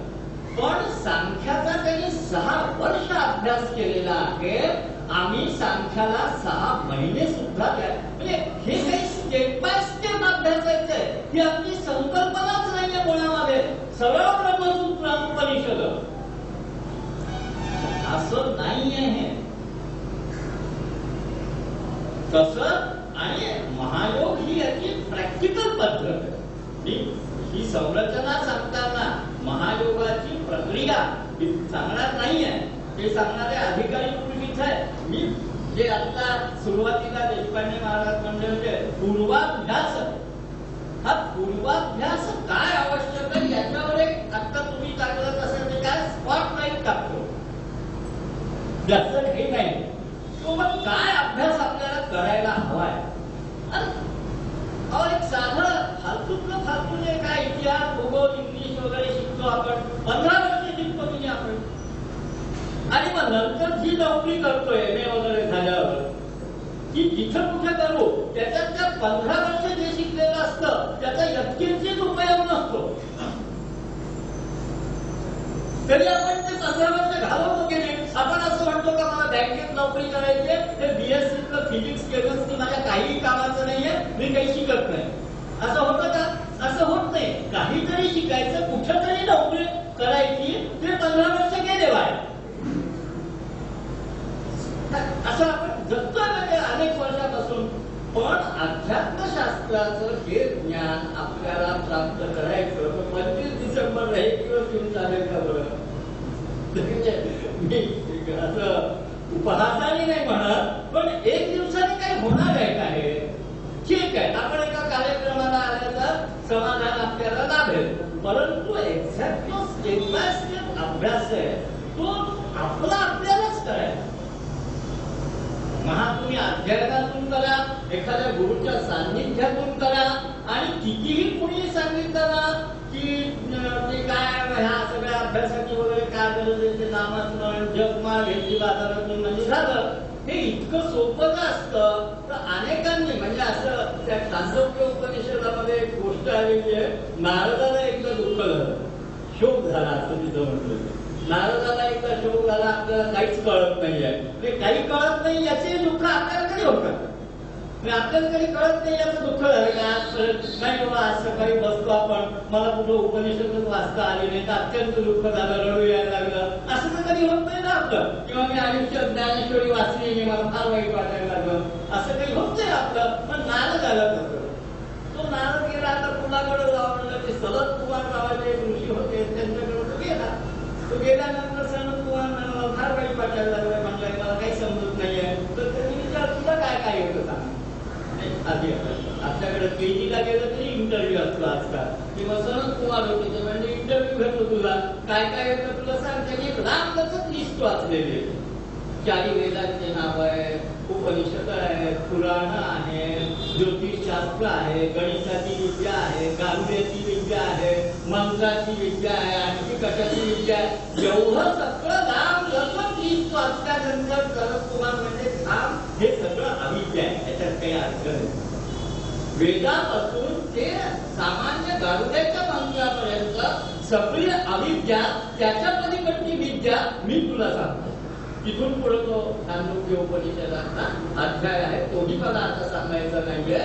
पण सांख्याचा त्यांनी 6 वर्ष अभ्यास केलेला आहे. आम्ही सांख्याला 6 महिने सुद्धा म्हणजे हे काही स्टेप बाय स्टेप अभ्यासायचं आहे. ही आपली संकल्पनाच नाहीये मुळामध्ये. सरळ ब्रह्मसूत्र उपनिषद असं नाहीये हे तसं. आणि महायोग ही याची प्रॅक्टिकल पद्धत आहे. ही संरचना सांगताना महायोगाची प्रक्रिया सांगणार नाहीये, ते सांगणारे अधिकारी पुरुष इथे आहे. मी जे आता सुरुवातीला देशपांडे महाराज म्हणले होते पूर्वाभ्यास, हा पूर्वाभ्यास काय आवश्यक आहे याच्यावर एक आता तुम्ही टाकलं तसं ते काय स्पॉटलाइट टाकतो, जास्त हे नाही. तो मग काय अभ्यास आपल्याला करायला हवाय? एक साधं फालतू जे काय इतिहास भूगोल इंग्लिश वगैरे शिकतो आपण, 15 वर्ष शिकतो की आपण, आणि मग नंतर जी नोकरी करतोय MA वगैरे झाल्यावर की जिथं कुठे करू त्याच्यात त्या 15 वर्ष जे शिकलेलं असतं त्याचा यत्किंचित उपयोग नसतो. तरी आपण ते 15 वर्ष घालवतो की नाही? आपण असं म्हणतो का मला बँकेत नोकरी करायची आहे, हे BSc फिजिक्स केमिस्ट्री माझ्या काही कामाचं नाहीये, मी काही शिकत नाही, असं होतं का? असं होत नाही. काहीतरी शिकायचं, कुठेतरी नोकरी करायची, ते 15 वर्ष गेले बाहेर. असं आपण जगतोय म्हणजे अनेक वर्षापासून. पण अध्यात्मशास्त्राचं हे ज्ञान आपल्याला प्राप्त करायचं 25 डिसेंबर एक दिवस येऊन चालेल का बरं? मी असं उपहासाने नाही म्हणत, पण 1 दिवसाने काही होणार आहे का? हे ठीक आहे, आपण एका कार्यक्रमाला आल्याचा समाधान आपल्याला लाभेल, परंतु एक्झॅक्ट जो स्टेप बाय स्टेप अभ्यास आहे तो आपला आपल्यालाच करायचा. तुम्ही अध्ययनातून करा, एखाद्या गुरुच्या सान्निध्यातून करा, आणि कितीही कुणी सांगितलं ना की ते काय ह्या सगळ्या अभ्यासाची वगैरे काय गरज आहे, ते नामस्मरण जपमाळ घेतली बाजारातून म्हणजे झालं, हे इतकं सोपं का असतं? तर अनेकांनी म्हणजे असं त्या चांदोक्य उपनिषदामध्ये एक गोष्ट आलेली आहे. नारदाला एकदा दुःख झालं, शोक झाला असं तिथं म्हटलं. नारदाला एकदा शोक झाला, आपल्याला काहीच कळत नाहीये, काही कळत नाही याचे दुःख आपल्याला कधी होतात? आपल्याला कधी कळत नाही याचं दुःख झालं का? नाही बाबा, आज सकाळी बसतो आपण, मला कुठं उपनिषदच वाचता आली नाही तर अत्यंत दुःख झालं, रडू यायला लागलं, असं तर कधी होत नाही ना आपलं. किंवा मी आयुष्यात ज्ञानेश्वरी वाचली नाही, मला फार वाईट वाटायला लागलं, असं काही होत नाही आपलं. पण नारद आला तसं. तो नारद गेला, आता कुणाकडे जावं म्हणलं, ते सनत कुमार नावाचे एक ऋषी होते, त्यांच्याकडे तो गेला. तो गेल्यानंतर सनत कुमार मला फार वाईट वाटायला लागलं, म्हणलं मला काही समजत नाहीये. तर त्यांनी विचार तुला काय काय येतं सांग. आधी आपल्याकडे केजीला गेलं तरी इंटरव्ह्यू असतो आजकाल, किंवा सनत कुमार होते ते म्हणजे इंटरव्ह्यू घेतो, तुला काय काय येतं तुला सांग. त्यांनी एक लांबच लिस्ट वाचलेली, 4 वेदांचे नाव आहे, उपनिषद आहे, पुराण आहे, ज्योतिषशास्त्र आहे, गणिताची विद्या आहे, गांभीर्याची विद्या आहे, मंत्राची विद्या आहे, आणखी कशाची विद्या आहे. एवढं सगळं लांब लचक लिस्ट वाचल्यानंतर सनत कुमार म्हणजे थांब, हे सगळं अविद्या आहे, त्याच्यात काही अर्थ नाही. वेदापासून ते सामान्य गारुड्याच्या मंत्रापर्यंत सगळी अविद्या, त्याच्या पलीकडची विद्या मी तुला सांगतो. तिथून पुढे तो चांदोक्य उपनिषदाचा अध्याय आहे, तोही मला आता सांगायचा नाहीये.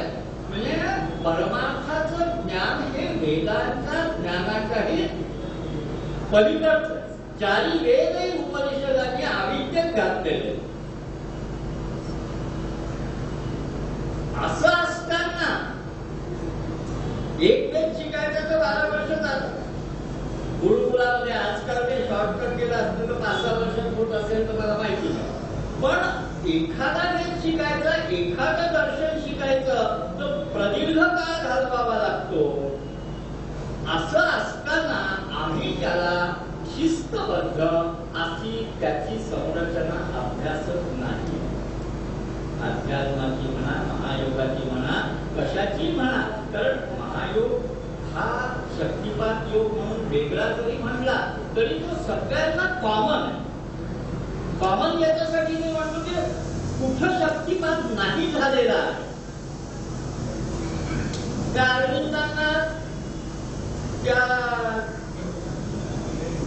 म्हणजे परमार्थाचं ज्ञान हे वेदांच्या ज्ञानाच्याही पलीकडचं. चारी वेदही उपनिषदांनी अविद्येत घातलेले. असं असताना एक वेद शिकायचं तर 12 वर्ष जातं. गुरुकुलामध्ये आजकाल ते शॉर्टकट केलं असतं तर 5-6 वर्षात होत असेल तर मला माहिती नाही. पण एखादा वेद शिकायचा, एखादं दर्शन शिकायचं तर प्रदीर्घ काळ घालवावा लागतो. असं असताना आम्ही त्याला शिस्तबद्ध अशी त्याची संरचना अभ्यासत नाही. अध्यात्माची म्हणा, महायोगाची म्हणा, कशाची म्हणा. कारण महायोग हा शक्तिपात योग म्हणून वेगळा जरी म्हणला तरी तो सगळ्यांना कॉमन आहे. कॉमन याच्यासाठी मी म्हणतो की कुठं शक्तिपात नाही झालेला आहे. त्या अरविंदांना त्या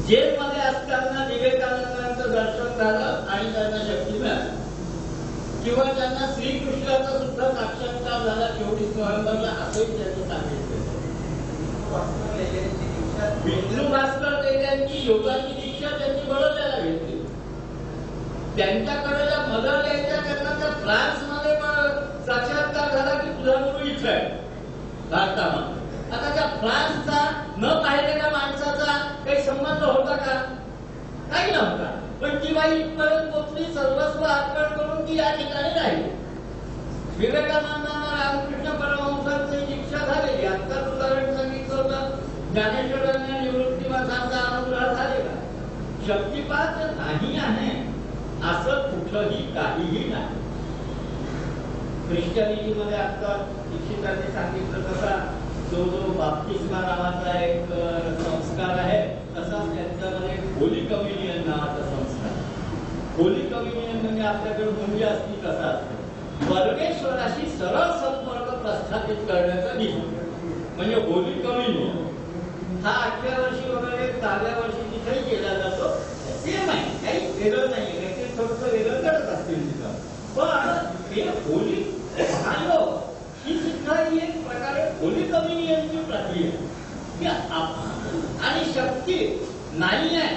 जेलमध्ये असताना विवेकानंदांचं दर्शन झालं आणि त्यांना शक्ती मिळाली. किंवा त्यांना श्रीकृष्णाचा सुद्धा साक्षात्कार झाला 24 नोव्हेंबरला असंही त्यांनी सांगितलं. विष्णू भास्कर त्यांची योगाची दीक्षा त्यांनी बडोद्याला घेतली. त्यांच्याकडे मदर यांच्याकडनं फ्रान्समध्ये साक्षात्कार झाला की तुझा गुरु इथं आहे भारतामध्ये. आता त्या फ्रान्सचा न पाहिलेल्या माणसाचा काही संबंध होता का? काही नव्हता. पण ती बाई इथपर्यंत पोचली, सर्वस्व अर्पण करून ती या ठिकाणी राहिली. विवेकानंदांना रामकृष्ण परमहंसांची दीक्षा झालेली. आत्ताच उदाहरण सांगितलं होतं, ज्ञानेश्वरांना निवृत्तीनाथांचा अनुग्रह झालेला. शक्तिपात नाही आहे असं कुठंही काहीही नाही. ख्रिश्चनिटीमध्ये आता दीक्षितांनी सांगितलं तसा जो बाप्तिस्मा नावाचा एक संस्कार आहे तसाच त्यांच्यामध्ये होली कम्युनियन नावाचा संस्कार. होली कम्युनियन म्हणजे आपल्याकडे मुंजी असती तसा असतो. परमेश्वराशी सरळ संपर्क प्रस्थापित करण्याचा नियम म्हणजे होली कम्युनियन. हा 8व्या वर्षी वगैरे 10व्या वर्षी तिथेही केला जातो. सेम आहे, काही वेगळं नाही. काहीतरी थोडंसं वेगळं करत असतील तिथं. पण हे होली महायोग ही सुद्धा ही एक प्रकारे होली कम्युनियनची प्रक्रिया. आणि शक्ती नाही आहे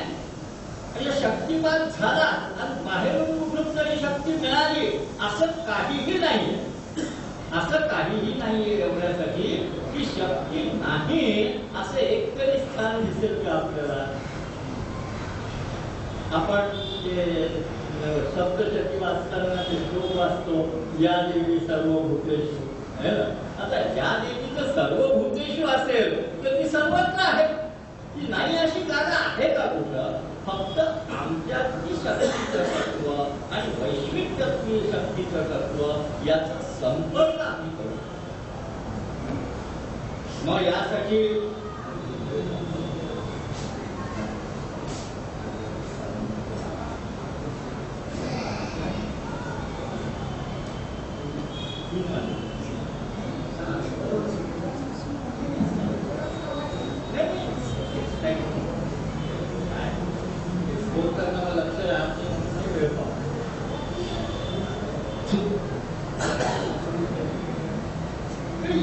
म्हणजे शक्तिपात झाला आणि बाहेरून कुठून तरी शक्ती मिळाली असं काहीही नाही. असं काहीही नाहीये एवढ्यासाठी की शक्ती नाही असं एकतरी स्थान दिसेल का आपल्याला? आपण सप्तशती वाचताना ते श्लोक वाचतो, या देवी सर्वभूतेषु. आता या देवीचं सर्वभूतेषु असेल तर ती सर्वत्र आहे. ती नाही अशी जागा आहे का कुठं? फक्त आमच्यातली शक्तीचं तत्व आणि वैश्विक शक्तीचं तत्व याचा संपर्क आम्ही करू. मग यासाठी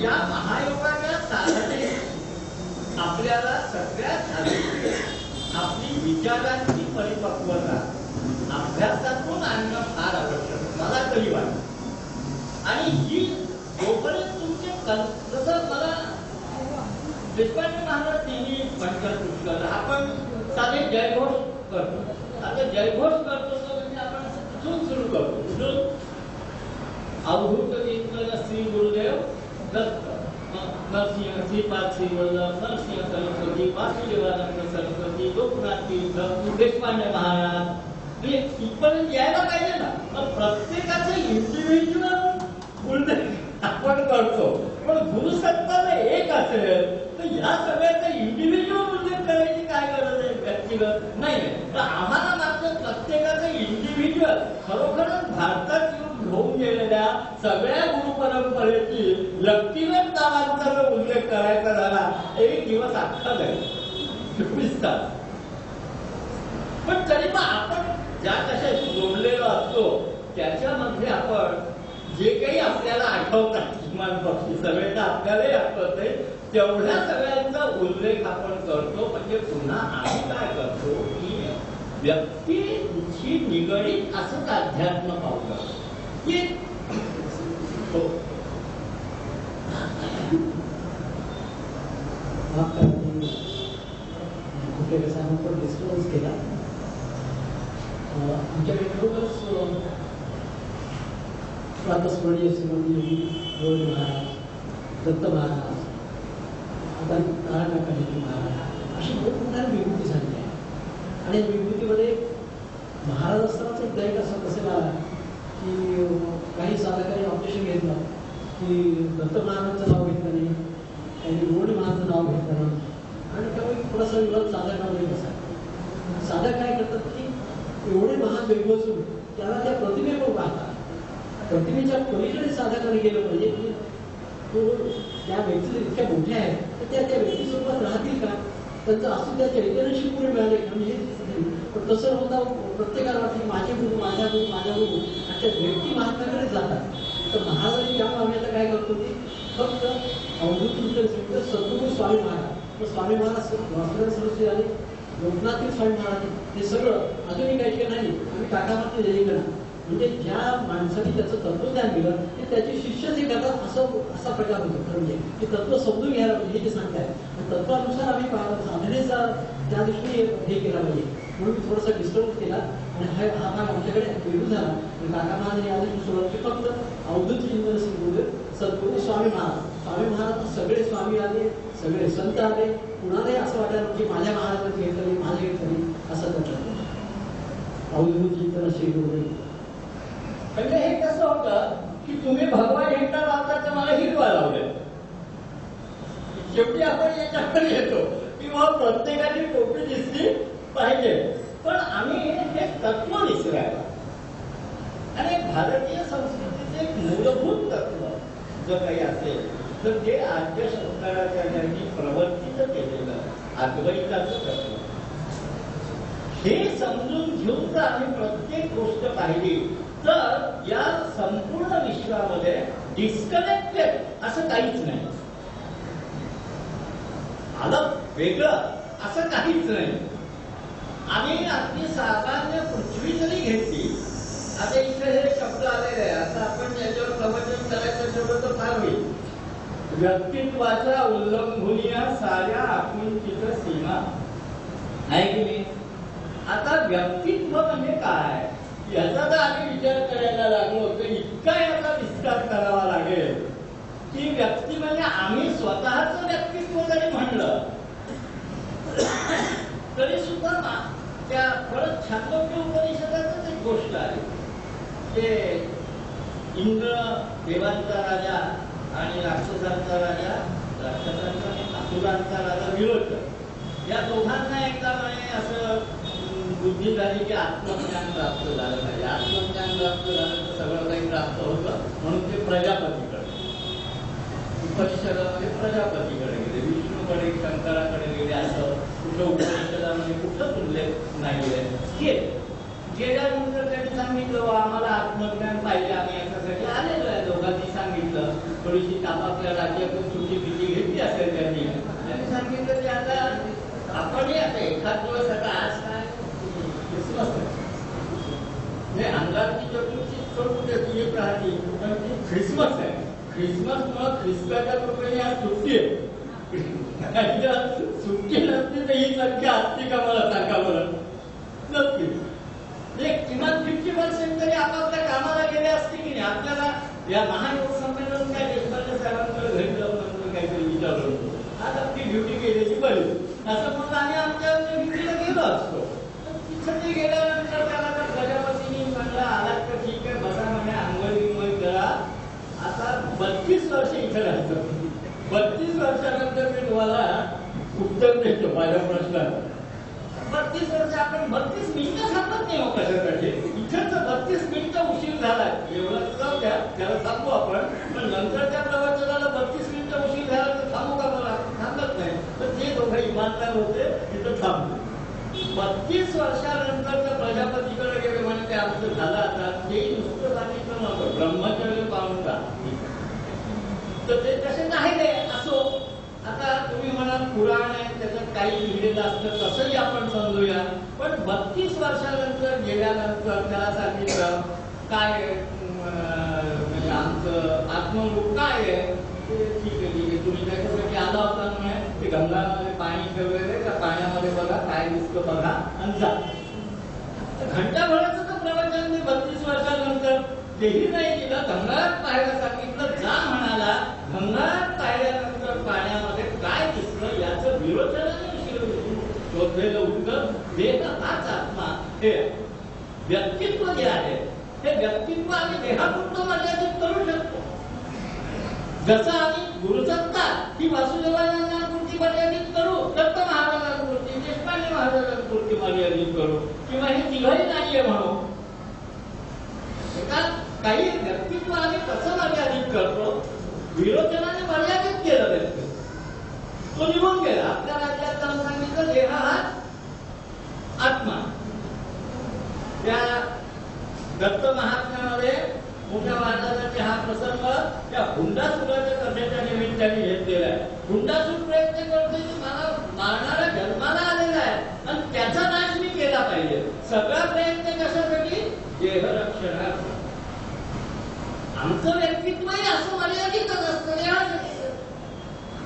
या महायोगाच्या साधनेत आपल्याला सगळ्यात आधी आपली विचारांची परिपक्वता अभ्यासातून आणणं फार आवश्यक मला तरी वाटतं. आणि ही जोपर्यंत तुमचे जसं मला देशपांडे महाराज तिन्ही पंचकृष्ण आपण साधे जयघोष करतो. आता जयघोष करतो तो म्हणजे आपण तिथून सुरू करतो. तिथून अवधूत चिंतन श्री गुरुदेव दत्त, नरसिंह श्रीपाद श्रीवल्लभ, नरसिंह सरस्वती, वासुदेवानंद सरस्वती, लोकनाथ तीर्थ, देशपांडे महाराज, म्हणजे इथपर्यंत यायला पाहिजे ना. मग प्रत्येकाचं इंडिव्हिज्युअल उल्लेख आपण करतो. पण गुरुसत्ताला एक असेल तर या सगळ्याचा इंडिव्हिज्युअल उल्लेख करायची काय गरज आहे? व्यक्तिगत नाही. तर आम्हाला मात्र प्रत्येकाचं इंडिव्हिज्युअल खरोखरच भारतात येऊन घेऊन गेलेल्या सगळ्या गुरु परंपरेची व्यक्तिगत नावांचा जर उल्लेख करायचा झाला एक दिवस अख्खा जाईल, 24 तास. पण तरी पण आपण ज्या कशाशी जोडलेलो असतो त्याच्यामध्ये आपण जे काही आपल्याला आठवतात किमान पक्षी सगळे तर आपल्यालाही आठवत नाही, तेवढ्या सगळ्यांचा उल्लेख आपण करतो. म्हणजे पुन्हा आम्ही काय करतो की व्यक्तीशी निगडीत असंच अध्यात्म पावलं की हो कुठल्या व्यवसायावर डिस्कस केला. आमच्याकडे खरोखरच प्रातस्मरणीय श्रीमंत योगी गोविंद महाराज, दत्त महाराज, आता नारायण महाराज अशी मोठमोठ्या विभूती झाली आहे. आणि या विभूतीमध्ये महाराज असतानाच एक दैट असं कसं आला की काही साधकांनी ऑपरेशन घेतलं की दत्त महाराजांचं नाव घेतलं नाही, त्यांनी गोविंद महाराजांचं नाव घेतलं नाही. आणि त्यामुळे थोडासा विरोध साधकांमध्ये बसा. साधक काय करतात की एवढे महान वैभव असून त्याला त्या प्रतिमेवर पाहतात. प्रतिमेच्या पलीकडे साधकाने गेलं पाहिजे की तो त्या व्यक्ती इतक्या मोठ्या आहेत तर त्या व्यक्तीसोबत राहतील का, त्यांचं असू त्या चैतन्याशी पुढे मिळाले म्हणजे. पण तसं होता प्रत्येकाला वाटतं माझे गुरु माझ्या गुरु माझ्या गुरु अशा व्यक्ती महात्म्याकडे जातात. तर महाराजांनी त्यामुळे आम्ही आता काय करतो की फक्त अवधूत सद्गुरू स्वामी महाराज, तर स्वामी महाराज वासुदेव सरस्वती आणि लोकनाथी स्वामी महाराज हे सगळं अजूनही काही नाही. आम्ही टाकामागचे जयकरा म्हणजे ज्या माणसाने त्याचं तत्वज्ञान दिलं ते त्याचे शिष्य जे करतात असा प्रकार होतो. म्हणजे की तत्व समजून घ्यायला पाहिजे हे ते सांगतात. तत्वानुसार आम्ही साधनेचा त्या दृष्टीने हे केला पाहिजे. म्हणून मी थोडासा डिस्टर्ब केला आणि हा भाग आमच्याकडे पेरू झाला. काका महाराज आधी सुरुवात की फक्त अवधूत चिंतन सद्गुरू स्वामी महाराज, स्वामी महाराज सगळे स्वामी आले, सगळे संत आले. कुणालाही असं वाटायला की माझ्या महाराजांनी घेतलं माझ्या घेतलं असं वाटलं. अवधूत चिंतन श्री गुरु. म्हणजे हे कसं होतं की तुम्ही भगवा झेंडा लावता मला हिरवा लावलं. शेवटी आपण याच्याकडे येतो की मग प्रत्येकाची टोपी दिसली पाहिजे. पण आम्ही हे तत्व विसरायला आणि भारतीय संस्कृतीचे एक मूलभूत तत्व जर काही असेल तर ते आद्य शंकराचार्यांनी प्रवर्तित केलेलं अद्वैताचं तत्व. हे समजून घेऊन जर आम्ही प्रत्येक गोष्ट पाहिली तर या संपूर्ण विश्वामध्ये डिस्कनेक्टेड असं काहीच नाही. आलं वेगळं असं काहीच नाही. आम्ही अगदी सामान्य पृथ्वी जरी घेतली, आता इथे हे शब्द आलेले आहे, आता आपण त्याच्यावर प्रवचन करायचं ठेवलं तर फार होईल. व्यक्तित्वाच्या उल्लंघनीय साऱ्या आकृतीच सीमा आहे की नाही. आता व्यक्तित्व म्हणजे काय याचा जर आम्ही विचार करायला लागलो तर इतका याचा विस्तार करावा लागेल की व्यक्ती म्हणजे आम्ही स्वतःच व्यक्तित्व जरी म्हणलं तरी सुद्धा त्या परत छांदोग्य उपनिषदातच एक गोष्ट आहे ते इंद्र देवांचा राजा आणि राक्षसांचा राजा, राक्षसांचा आणि असुरांचा राजा विरोध. या दोघांना एकदा म्हणे असं बुद्धी झाली की आत्मज्ञान प्राप्त झालं पाहिजे. आत्मज्ञान प्राप्त झालं तर सगळं काही प्राप्त होतं. म्हणून ते प्रजापतीकडे उपनिषदामध्ये प्रजापतीकडे गेले, विष्णूकडे शंकराकडे गेले असं कुठं उपनिषदामध्ये कुठंच उल्लेख नाहीये. गेल्यानंतर त्यांनी सांगितलं आम्हाला आत्मज्ञान पाहिजे, आम्ही याच्यासाठी आलेलो आहे. दोघांनी सांगितलं, थोडीशी तापातल्या राज्यातून सुट्टी बिटी घेतली असेल त्यांनी सांगितलं की आता आपणही आता एखाद दिवस आता आज काय अंगारची चतुर्थी सोडून एक राहते ख्रिसमस आहे. ख्रिसमस मुळे ख्रिस्ताच्या कृपेने आज सुट्टी आहे. सुट्टी नसते तर ही संख्या असते का मला सांगा बरं. नक्की किमान 50% तरी आपापल्या कामाला गेले असते की नाही. आपल्याला या महायोग संमेलन काय देशपांडे साहेबांकडे घरी जाऊन नंतर काहीतरी विचारलं होतो, आज आपली ड्युटी केलेली बरी असं म्हणून आम्ही आमच्या ड्युटीला गेलो असतो. तिथं ते गेल्यानंतर त्याला तर प्रजापतीने म्हणलं आलात तर ठीक आहे बसा म्हणे अंगोली करा. आता 32 वर्ष इथं राहायचं. 32 वर्षानंतर मी तुम्हाला उत्तर देतो माझ्या प्रश्नाला. 32 वर्ष आपण 32 मिनिटं थांबत नाही हो कशासाठी. इथंच 32 मिनिटं उशीर झाला एवढं जाऊ द्या, त्याला थांबू आपण. पण नंतर त्या प्रवचनाला 32 मिनिटं उशीर झाला तर थांबू का मला थांबत नाही. तर ते दोघं इमानदार होते तिथं थांबले. 32 वर्षानंतर प्रजापतीकडे गेले म्हणे ते आमचं झालं आता ते नुसतं सांगितलं नव्हतं ब्रह्मचर्य पाहून का तर ते तसे नाही रे असो. आता तुम्ही म्हणाल पुराण आहे त्याच्यात काही लिहिलेलं असतं तसंही आपण समजूया. पण 32 वर्षानंतर गेल्यानंतर त्याला सांगितलं काय म्हणजे आमचं आत्मरूप काय आहे. ठीक आहे तुम्ही त्याच्यासाठी आला होता म्हणे ते गंगामध्ये पाणी ठेवलेलं त्या पाण्यामध्ये बघा काय दिसतं बघा आणि जा. घंटाभराचं तर प्रवचन 32 वर्षानंतर तेही नाही दिलं. गंगाळात पाहायला सांगितलं जा म्हणाला. गंगाळात पाहिल्यानंतर पाण्यामध्ये काय दिसतं याचं विरोचनाने शोधलेलं उत्तर देह हाच आत्मा हे व्यक्तित्व जे आहे हे व्यक्तित्व आम्ही देहापुरतं मर्यादित करू शकतो. जसं आम्ही गुरुसत्ता ही वासुदेवानंद कृती मर्यादित करू दत्त महाराजांपुरती देशपांडे महाराजांपुरती मर्यादित करू किंवा हे तिघही नाहीये म्हणू. काही व्यक्तित्व आम्ही कसं मर्यादित करतो विरोचनाने मर्यादित केलं व्यक्ती तो निघून गेला. आपल्या राज्यात जाऊन सांगितलं देह हाच आत्मा. त्या दत्त महात्म्यामध्ये मोठ्या महाराजांचे हा प्रसंग त्या हुंडासुराच्या कथेच्या निमित्ताने घेतलेला आहे. हुंडासूर प्रयत्न करतो की मला मारणारा जन्माला आलेला आहे आणि त्याचा नाश मी केला पाहिजे. सगळा प्रयत्न कशासाठी देहरक्षणात. आमचं व्यक्तित्वही असं मर्यादितच असतं.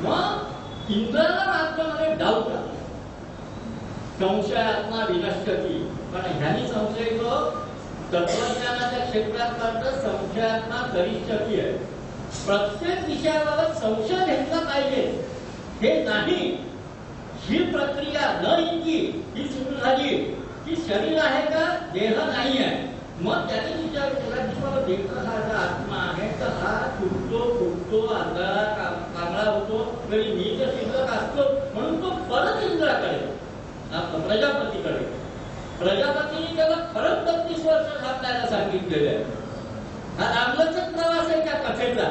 मग इंद्राला मात्र डाऊट आला संशयात्मा विनश्यती. पण ह्यानी संशय तो तत्वज्ञानाच्या क्षेत्रात करतं संशयात्मा करिष्यती आहे. प्रत्येक विषयाबाबत संशय घेतला पाहिजे हे नाही. ही प्रक्रिया न इतकी ही सुरू झाली की शरीर आहे का देह नाही आहे. मग त्याने विचार केला की बाबा देह हा जर आत्मा आहे तर हा तुटतो फुटतो आंधळा कांगळा होतो तरी मी तर शिल्लक असतो म्हणून तो परत इंद्राकडे प्रजापतीने त्याला परत 32 वर्ष थांबायला सांगितलेलं आहे. हा रामलचक प्रवास आहे त्या कथेचा.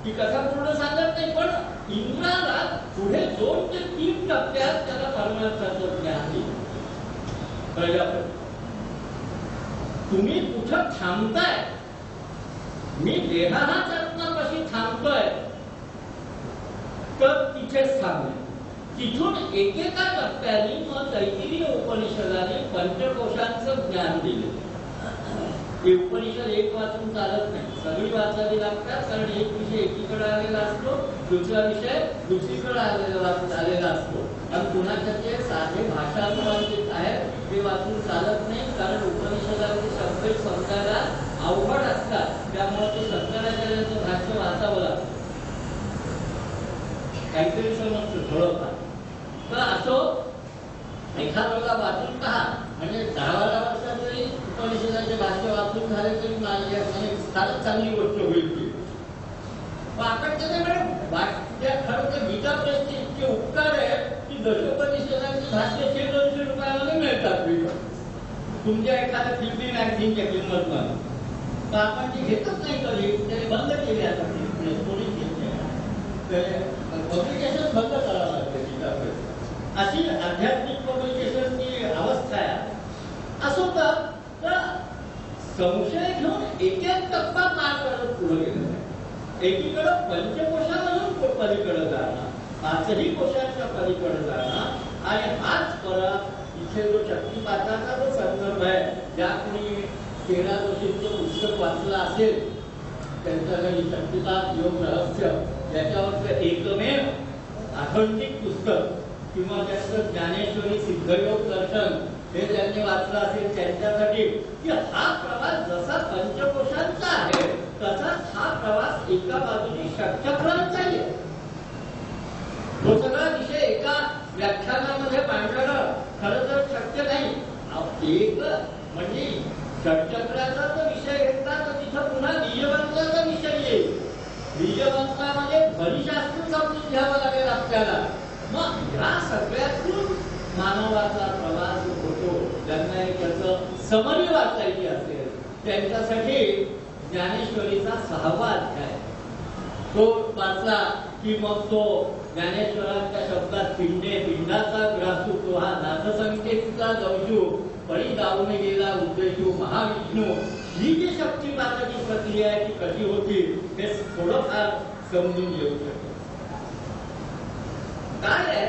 ती कथा पूर्ण सांगत नाही पण इंद्राला पुढे 2 ते 3 टप्प्यात त्याला परमार्थाचं ज्ञान दिलं. प्रजापती तुम्ही कुठं थांबताय. मी देहाच आत्मापाशी थांबतोय तर तिथेच थांबले. तिथून एकेका टप्प्याने मग तैत्तिरीय उपनिषदाने पंचकोशांचं ज्ञान दिले. हे उपनिषद एक वाचून चालत नाही सगळी वाचावी लागतात कारण एक विषय एकीकडे आलेला असतो दुसरा विषय दुसरीकडे आलेला असतो. आणि कुणाच्या ते साधे भाषानुवादित आहेत ते वाचून चालत नाही कारण उपनिषदाचे शब्द समजायला अवघड असतात. त्यामुळे ते शंकराचार्यांचं भाष्य वाचावं लागतं. काहीतरी समजतं थोडंफार. तर असो एखाद्याला वाचून पहा म्हणजे 10-12 वर्षात जरी उपनिषदाचे भाष्य वाचून झाले तरी माझ्या फारच चांगली गोष्ट होईल ती. आपण त्याच्याकडे खरं तर गीता प्रेसचे इतके उपकार आहेत की दशोपनिषदांचे भाष्य 100-200 रुपयामध्ये मिळतात विकत. तुमच्या एखाद्या 3D मॅगझिनच्या किंमत म्हणून तर आपण ती घेतच नाही कधी. त्याने बंद केली आता कोणीच घेत नाही. पब्लिकेशन बंद करावं लागते गीता प्रेस. अशी आध्यात्मिक पब्लिकेशनची अवस्था आहे. असो तर संशय घेऊन एक टप्पा पार करत पुढे गेलं. एकीकडं पंचकोशामधून पलीकडे जाणं 5ही कोशांच्या पलीकडे जाणं आणि हाच परत इथे जो शक्तिपाताचा जो संदर्भ आहे ज्या कोणी 13 जोशींचं पुस्तक वाचलं असेल त्यांच्याकडे शक्तिपात योग रहस्य याच्यावरचं एकमेव ऑथेंटिक पुस्तक किंवा त्यांचं ज्ञानेश्वरी सिद्धयोग दर्शन हे ज्यांनी वाचलं असेल त्यांच्यासाठी की हा प्रवास जसा पंचकोशांचा आहे तसाच हा प्रवास एका बाजूने षटचक्रांचाही आहे. तो सगळा विषय एका व्याख्यानामध्ये मांडणं खरं तर शक्य नाही. एक म्हणजे षटचक्राचा जर विषय घेतला तर तिथं पुन्हा बीजवंताचा विषय येईल. बीजवंतामध्ये ध्वनिशास्त्र समजून घ्यावं लागेल आपल्याला. मग या सगळ्यातून मानवाचा प्रवास होतो. ज्यांना त्याचं समरी वाचायची असेल त्यांच्यासाठी ज्ञानेश्वरीचा 6वा अध्याय तो वाचला की मग तो ज्ञानेश्वरांच्या शब्दात पिंडाचा ग्रासू तो हा नाथसंख्या लंकेचा दंशू परी जाऊन गेला उद्देशू महाविष्णू ही जी शक्तिपाताची प्रक्रिया आहे ती कशी होती हे थोडंफार समजून घेऊ शकतो. काय आहे,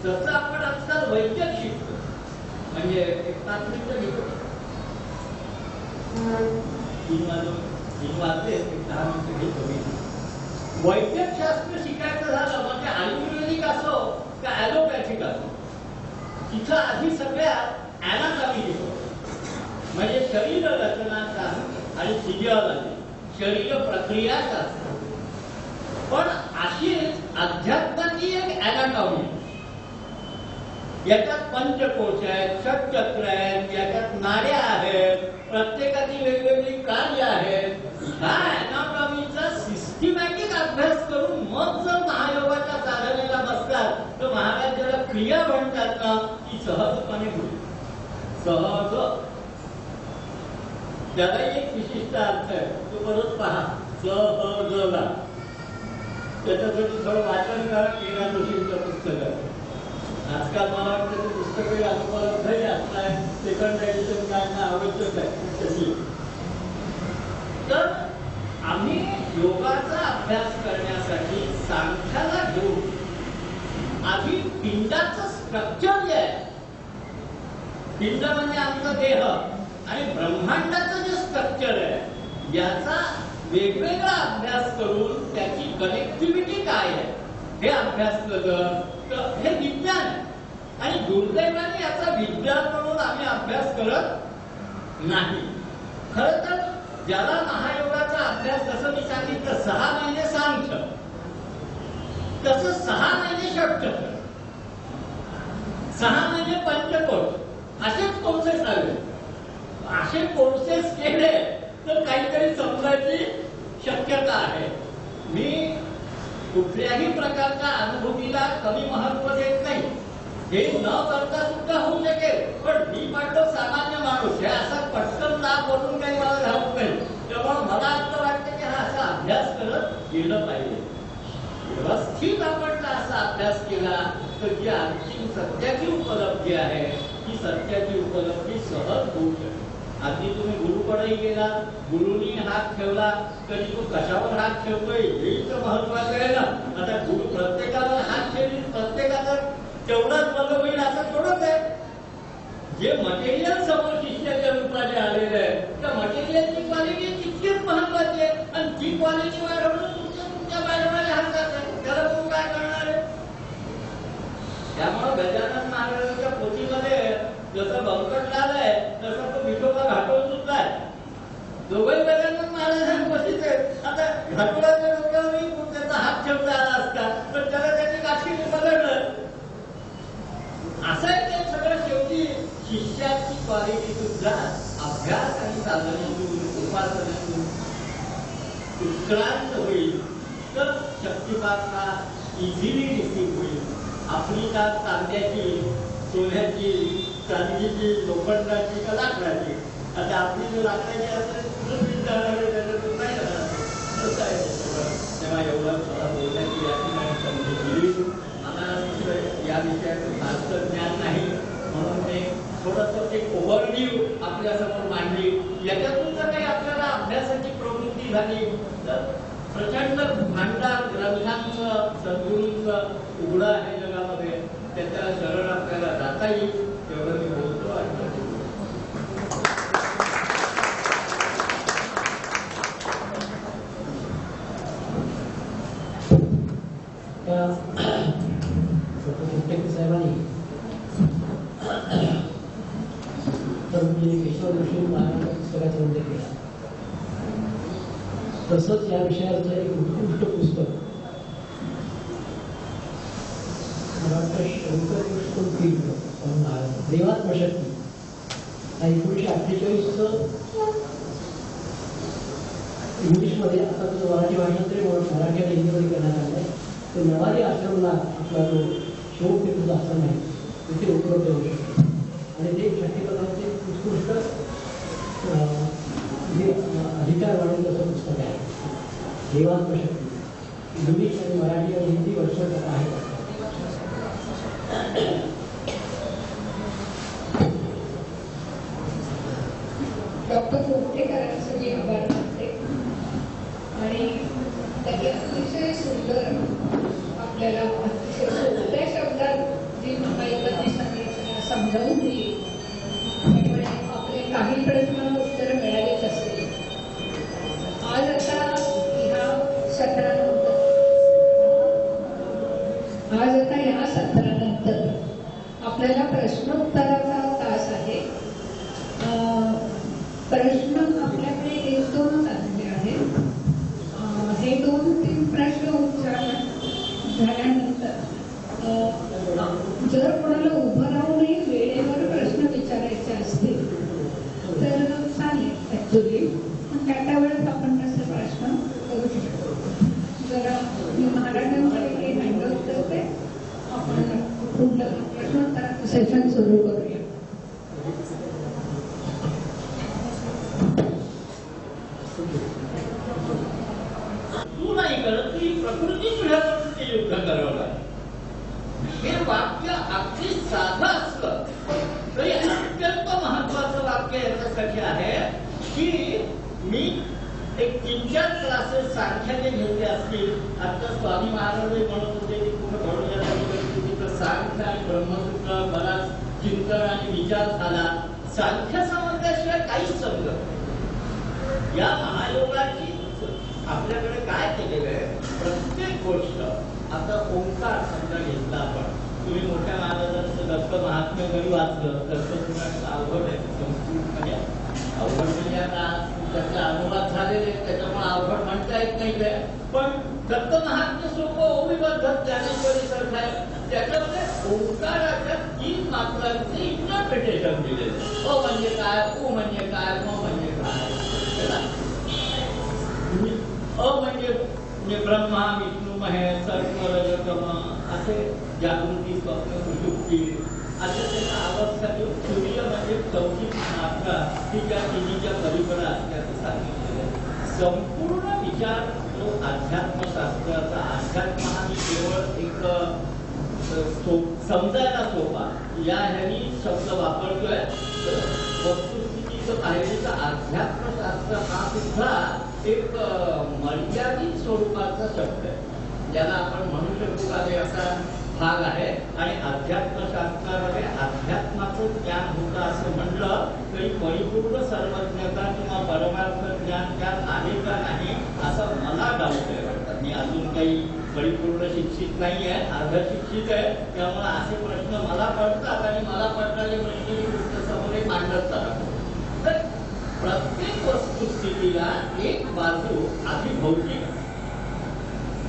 जसं आपण आजकाल वैद्यक शिकतो, म्हणजे एक 5 मिनिटं घेतो, 3 वाजले, एक 10 मिनिटं घेतो मी. वैद्यक शास्त्र शिकायचं झालं म्हणजे आयुर्वेदिक असो का ॲलोपॅथिक असो, तिथं आधी सगळ्यात ॲनाटॉमी घेतो, म्हणजे शरीर रचनाचा आणि फिजिओलॉजी, शरीर प्रक्रिया शास्त्र. पण अशी अध्यात्माची एक ॲनाटॉमी, याच्यात पंचकोश आहेत, षटचक्र आहेत, याच्यात नाड्या आहेत, प्रत्येकाची वेगवेगळी कार्य आहेत. ह्या ॲनाटॉमीचा सिस्टमॅटिक अभ्यास करून मग जर महायोगाच्या साधनेला बसतात तर महाराज ज्याला क्रिया म्हणतात ना ती सहजपणे होईल. सहज, त्यालाही एक विशिष्ट अर्थ आहे, तो परत पहा. सहजला त्याच्यासाठी थोडं वाचन करा, केना जोशींचं पुस्तक आहे. आजकाल मला वाटतं ते पुस्तकही उपलब्धही असणार, सेकंड एडिशन काढणं आवश्यक आहे. तर आम्ही योगाचा अभ्यास करण्यासाठी सांख्याला घेऊन आधी पिंडाचं स्ट्रक्चर जे आहे, पिंड म्हणजे आमचा देह, आणि ब्रह्मांडाचं जे स्ट्रक्चर आहे याचा वेगवेगळा अभ्यास करून त्याची कनेक्टिव्हिटी काय आहे हे अभ्यास केलं तर हे विज्ञान आहे. आणि दुर्दैवाने याचा विज्ञान म्हणून आम्ही अभ्यास करत नाही. खरं तर ज्याला महायोगाचा अभ्यास, जसं मी सांगितलं 6 महिने सांख्य, तसं 6 महिने षटचक्र, 6 महिने पंचकोश, असेच कोर्सेस आले. असे कोर्सेस केले तर काहीतरी समजायची शक्यता आहे. मी कुठल्याही प्रकारच्या अनुभूतीला कमी महत्व देत नाही, हे न करता सुद्धा होऊ शकेल. पण मी म्हटलं सामान्य माणूस हे असा पटकन लाभ बोलून काही मला घालत नाही. त्यामुळे मला असं वाटतं की हा असा अभ्यास करत गेलं पाहिजे. व्यवस्थित आपण जर असा अभ्यास केला तर जी अंतिम सत्याची उपलब्धी आहे ती सत्याची उपलब्धी सहज होऊ शकते. आधी तुम्ही गुरुकडेही गेला, गुरुनी हात ठेवला तरी तो कशावर हात ठेवतोय हेच महत्वाचं आहे ना. आता गुरु प्रत्येकावर हात ठेवली, प्रत्येकाचा तेवढाच बल होईल असं थोडंच आहे. जे मटेरियल समोर शिष्याच्या रूपाने आलेलं आहे त्या मटेरियलची क्वालिटी तितकीच महत्वाची आहे. आणि ती क्वालिटी वाढवणं तुमच्या बाजूला हातात आहे, त्याला तुम्ही काय करणार आहे. त्यामुळे गजानन महाराजांच्या पोथीमध्ये जसं बंकटलाल आहे तसं तो विठोबा घाटोळ सुद्धा आहे. दोघंही गजानन महाराजांपाशीच आहेत. आता घाटोळाच्या डोक्यावरही त्याचा हात ठेवता आला असता तर त्याला त्याची काठी बदललं. असं आहे ते सगळं. शेवटी शिष्याची क्वालिटी सुद्धा अभ्यास आणि साधनेतून, उपासनेतून उत्क्रांत होईल तर शक्तिपात हा इझिली रिसीव्ह होईल. आपली का तांब्याची, सोन्याची, चांदीची, लोखंडाची का लाकडाची. आता आपली जर लाकडाची असेल कुठं पीठ जाणार त्याच्यातून नाही जाणार. तसं आहे तेव्हा एवढं मला बोलण्याची याची संधी दिली. मला या विषयाचं फारसं ज्ञान नाही म्हणून मी थोडंसं एक ओव्हरव्ह्यू आपल्यासमोर मांडली. याच्यातून जर काही आपल्याला अभ्यासाची प्रवृत्ती झाली तर प्रचंड भांडार ग्रंथांचं, सद्गुरूंचं उघडं आहे जगामध्ये, त्याच्या शरण आपल्याला जाता येईल तेवढं मी बोलतो. साहेबांनी केशव जोशी महाराज पुस्तकाचा उल्लेख केला. तसंच या विषयाचं एक उत्कृष्ट पुस्तक डॉक्टर शंकर कृष्ण तीर्थ देवात्मशक्ती 1948 इंग्लिशमध्ये, आता तो मराठी भाषांतरी मराठी आणि हिंदीमध्ये करण्यात आलं आहे. तो नवारी आश्रमला आपला जो शिवतीर्थाचा आश्रम आहे तिथे उपलब्ध होऊ शकतो. आणि ते शक्तिपदांचे उत्कृष्ट अधिकार वाढेल असं पुस्तक आहे. देवात्मशक्ती इंग्लिश आणि मराठी आणि हिंदी वर्षात आहे. प्राध्यापक उमटेकरांचे मी आभार मानते आणि त्याची अतिशय सुंदर आपल्याला अतिशय सोप्या शब्दात जी महायुगाने सांगितलं समजावून दिली त्यामुळे आपले काही प्रश्न उत्तर मिळालेच असतील. आज आता ह्या सत्रानंतर आपल्याला प्रश्नोत्तराचा तास आहे. प्रश्न आपल्याकडे 1-2 आलेले आहेत. हे 2-3 प्रश्न उच्चारण झाल्यानंतर जर कोणाला उभं राहूनही वेळेवर प्रश्न विचारायचे असतील तर चालेल ऍक्च्युली, पण त्या वेळेस आपण तसे प्रश्न करू शकतो. जरा मी महाराजांकडे काही हँडल करते, आपण पुढलं प्रश्नोत्तराचं सेशन सुरू करूया. तू नाही करत की प्रकृती तुझ्याकडून ते युद्ध करवलं. हे वाक्य अगदी साधं असलं तरी अत्यंत महत्वाचं वाक्य याच्यासाठी आहे की मी एक 3-4 क्लासेस सांख्याचे घेतले असतील. आता स्वामी महाराज म्हणत होते की कुठं घडून तिथं सांख्य आणि ब्रह्मसूत्र बराच चिंतन आणि विचार झाला. सांख्य समजल्याशिवाय काहीच समजत नाही. या महायोगाची आपल्याकडे काय केलेलं आहे, प्रत्येक गोष्ट आता ओंकार समजा घेतला आपण. तुम्ही मोठ्या महाराजांचं दत्त महात्म्य जरी वाचलं तर तुम्हाला अवघड आहे. संस्कृतमध्ये अवघड म्हणजे आता त्याचे अनुवाद झालेले त्याच्यामुळे अवघड म्हणता येत नाही काय, पण दत्त महात्म्य सोपं ओविबद्ध ज्ञानेश्वरी सारखं आहे. त्याच्यामध्ये ओंकाराच्या 3 मात्रांचे इंटरप्रिटेशन दिलेले. अ म्हणजे काय, ओ म्हणजे काय, म म्हणजे काय. अ म्हणजे ब्रह्मा विष्णू महेश सर्व रजतम असे जागृती स्वप्न सुषुप्ती असे त्याचा अवस्था. सूर्य म्हणजे 4 मात्रा की त्या तिन्हीच्या परिबळा असल्याचं सांगितलेलं. संपूर्ण विचार जो अध्यात्मशास्त्राचा, अध्यात्म हा मी केवळ एक समजायला सोपा या ह्यानी शब्द वापरतोय. वस्तुस्थितीचं पाहिजे तर अध्यात्मशास्त्र हा सुद्धा एक मर्यादित स्वरूपाचा शब्द आहे. ज्याला आपण म्हणू शकतो का हे असा भाग आहे. आणि अध्यात्मशास्त्रामध्ये अध्यात्माचं ज्ञान होतं असं म्हटलं तरी परिपूर्ण सर्वज्ञता किंवा परमार्थ ज्ञान त्यात आहे का नाही असं मला डाऊट आहे. वाटतं मी अजून काही परिपूर्ण शिक्षित नाही आहे, अर्ध शिक्षित आहे. त्यामुळे असे प्रश्न मला पडतात आणि मला पडणारे प्रश्न मी तुमच्यासमोर मांडत जातो. तर प्रत्येक वस्तुस्थितीला एक बाजू अधिभौतिक,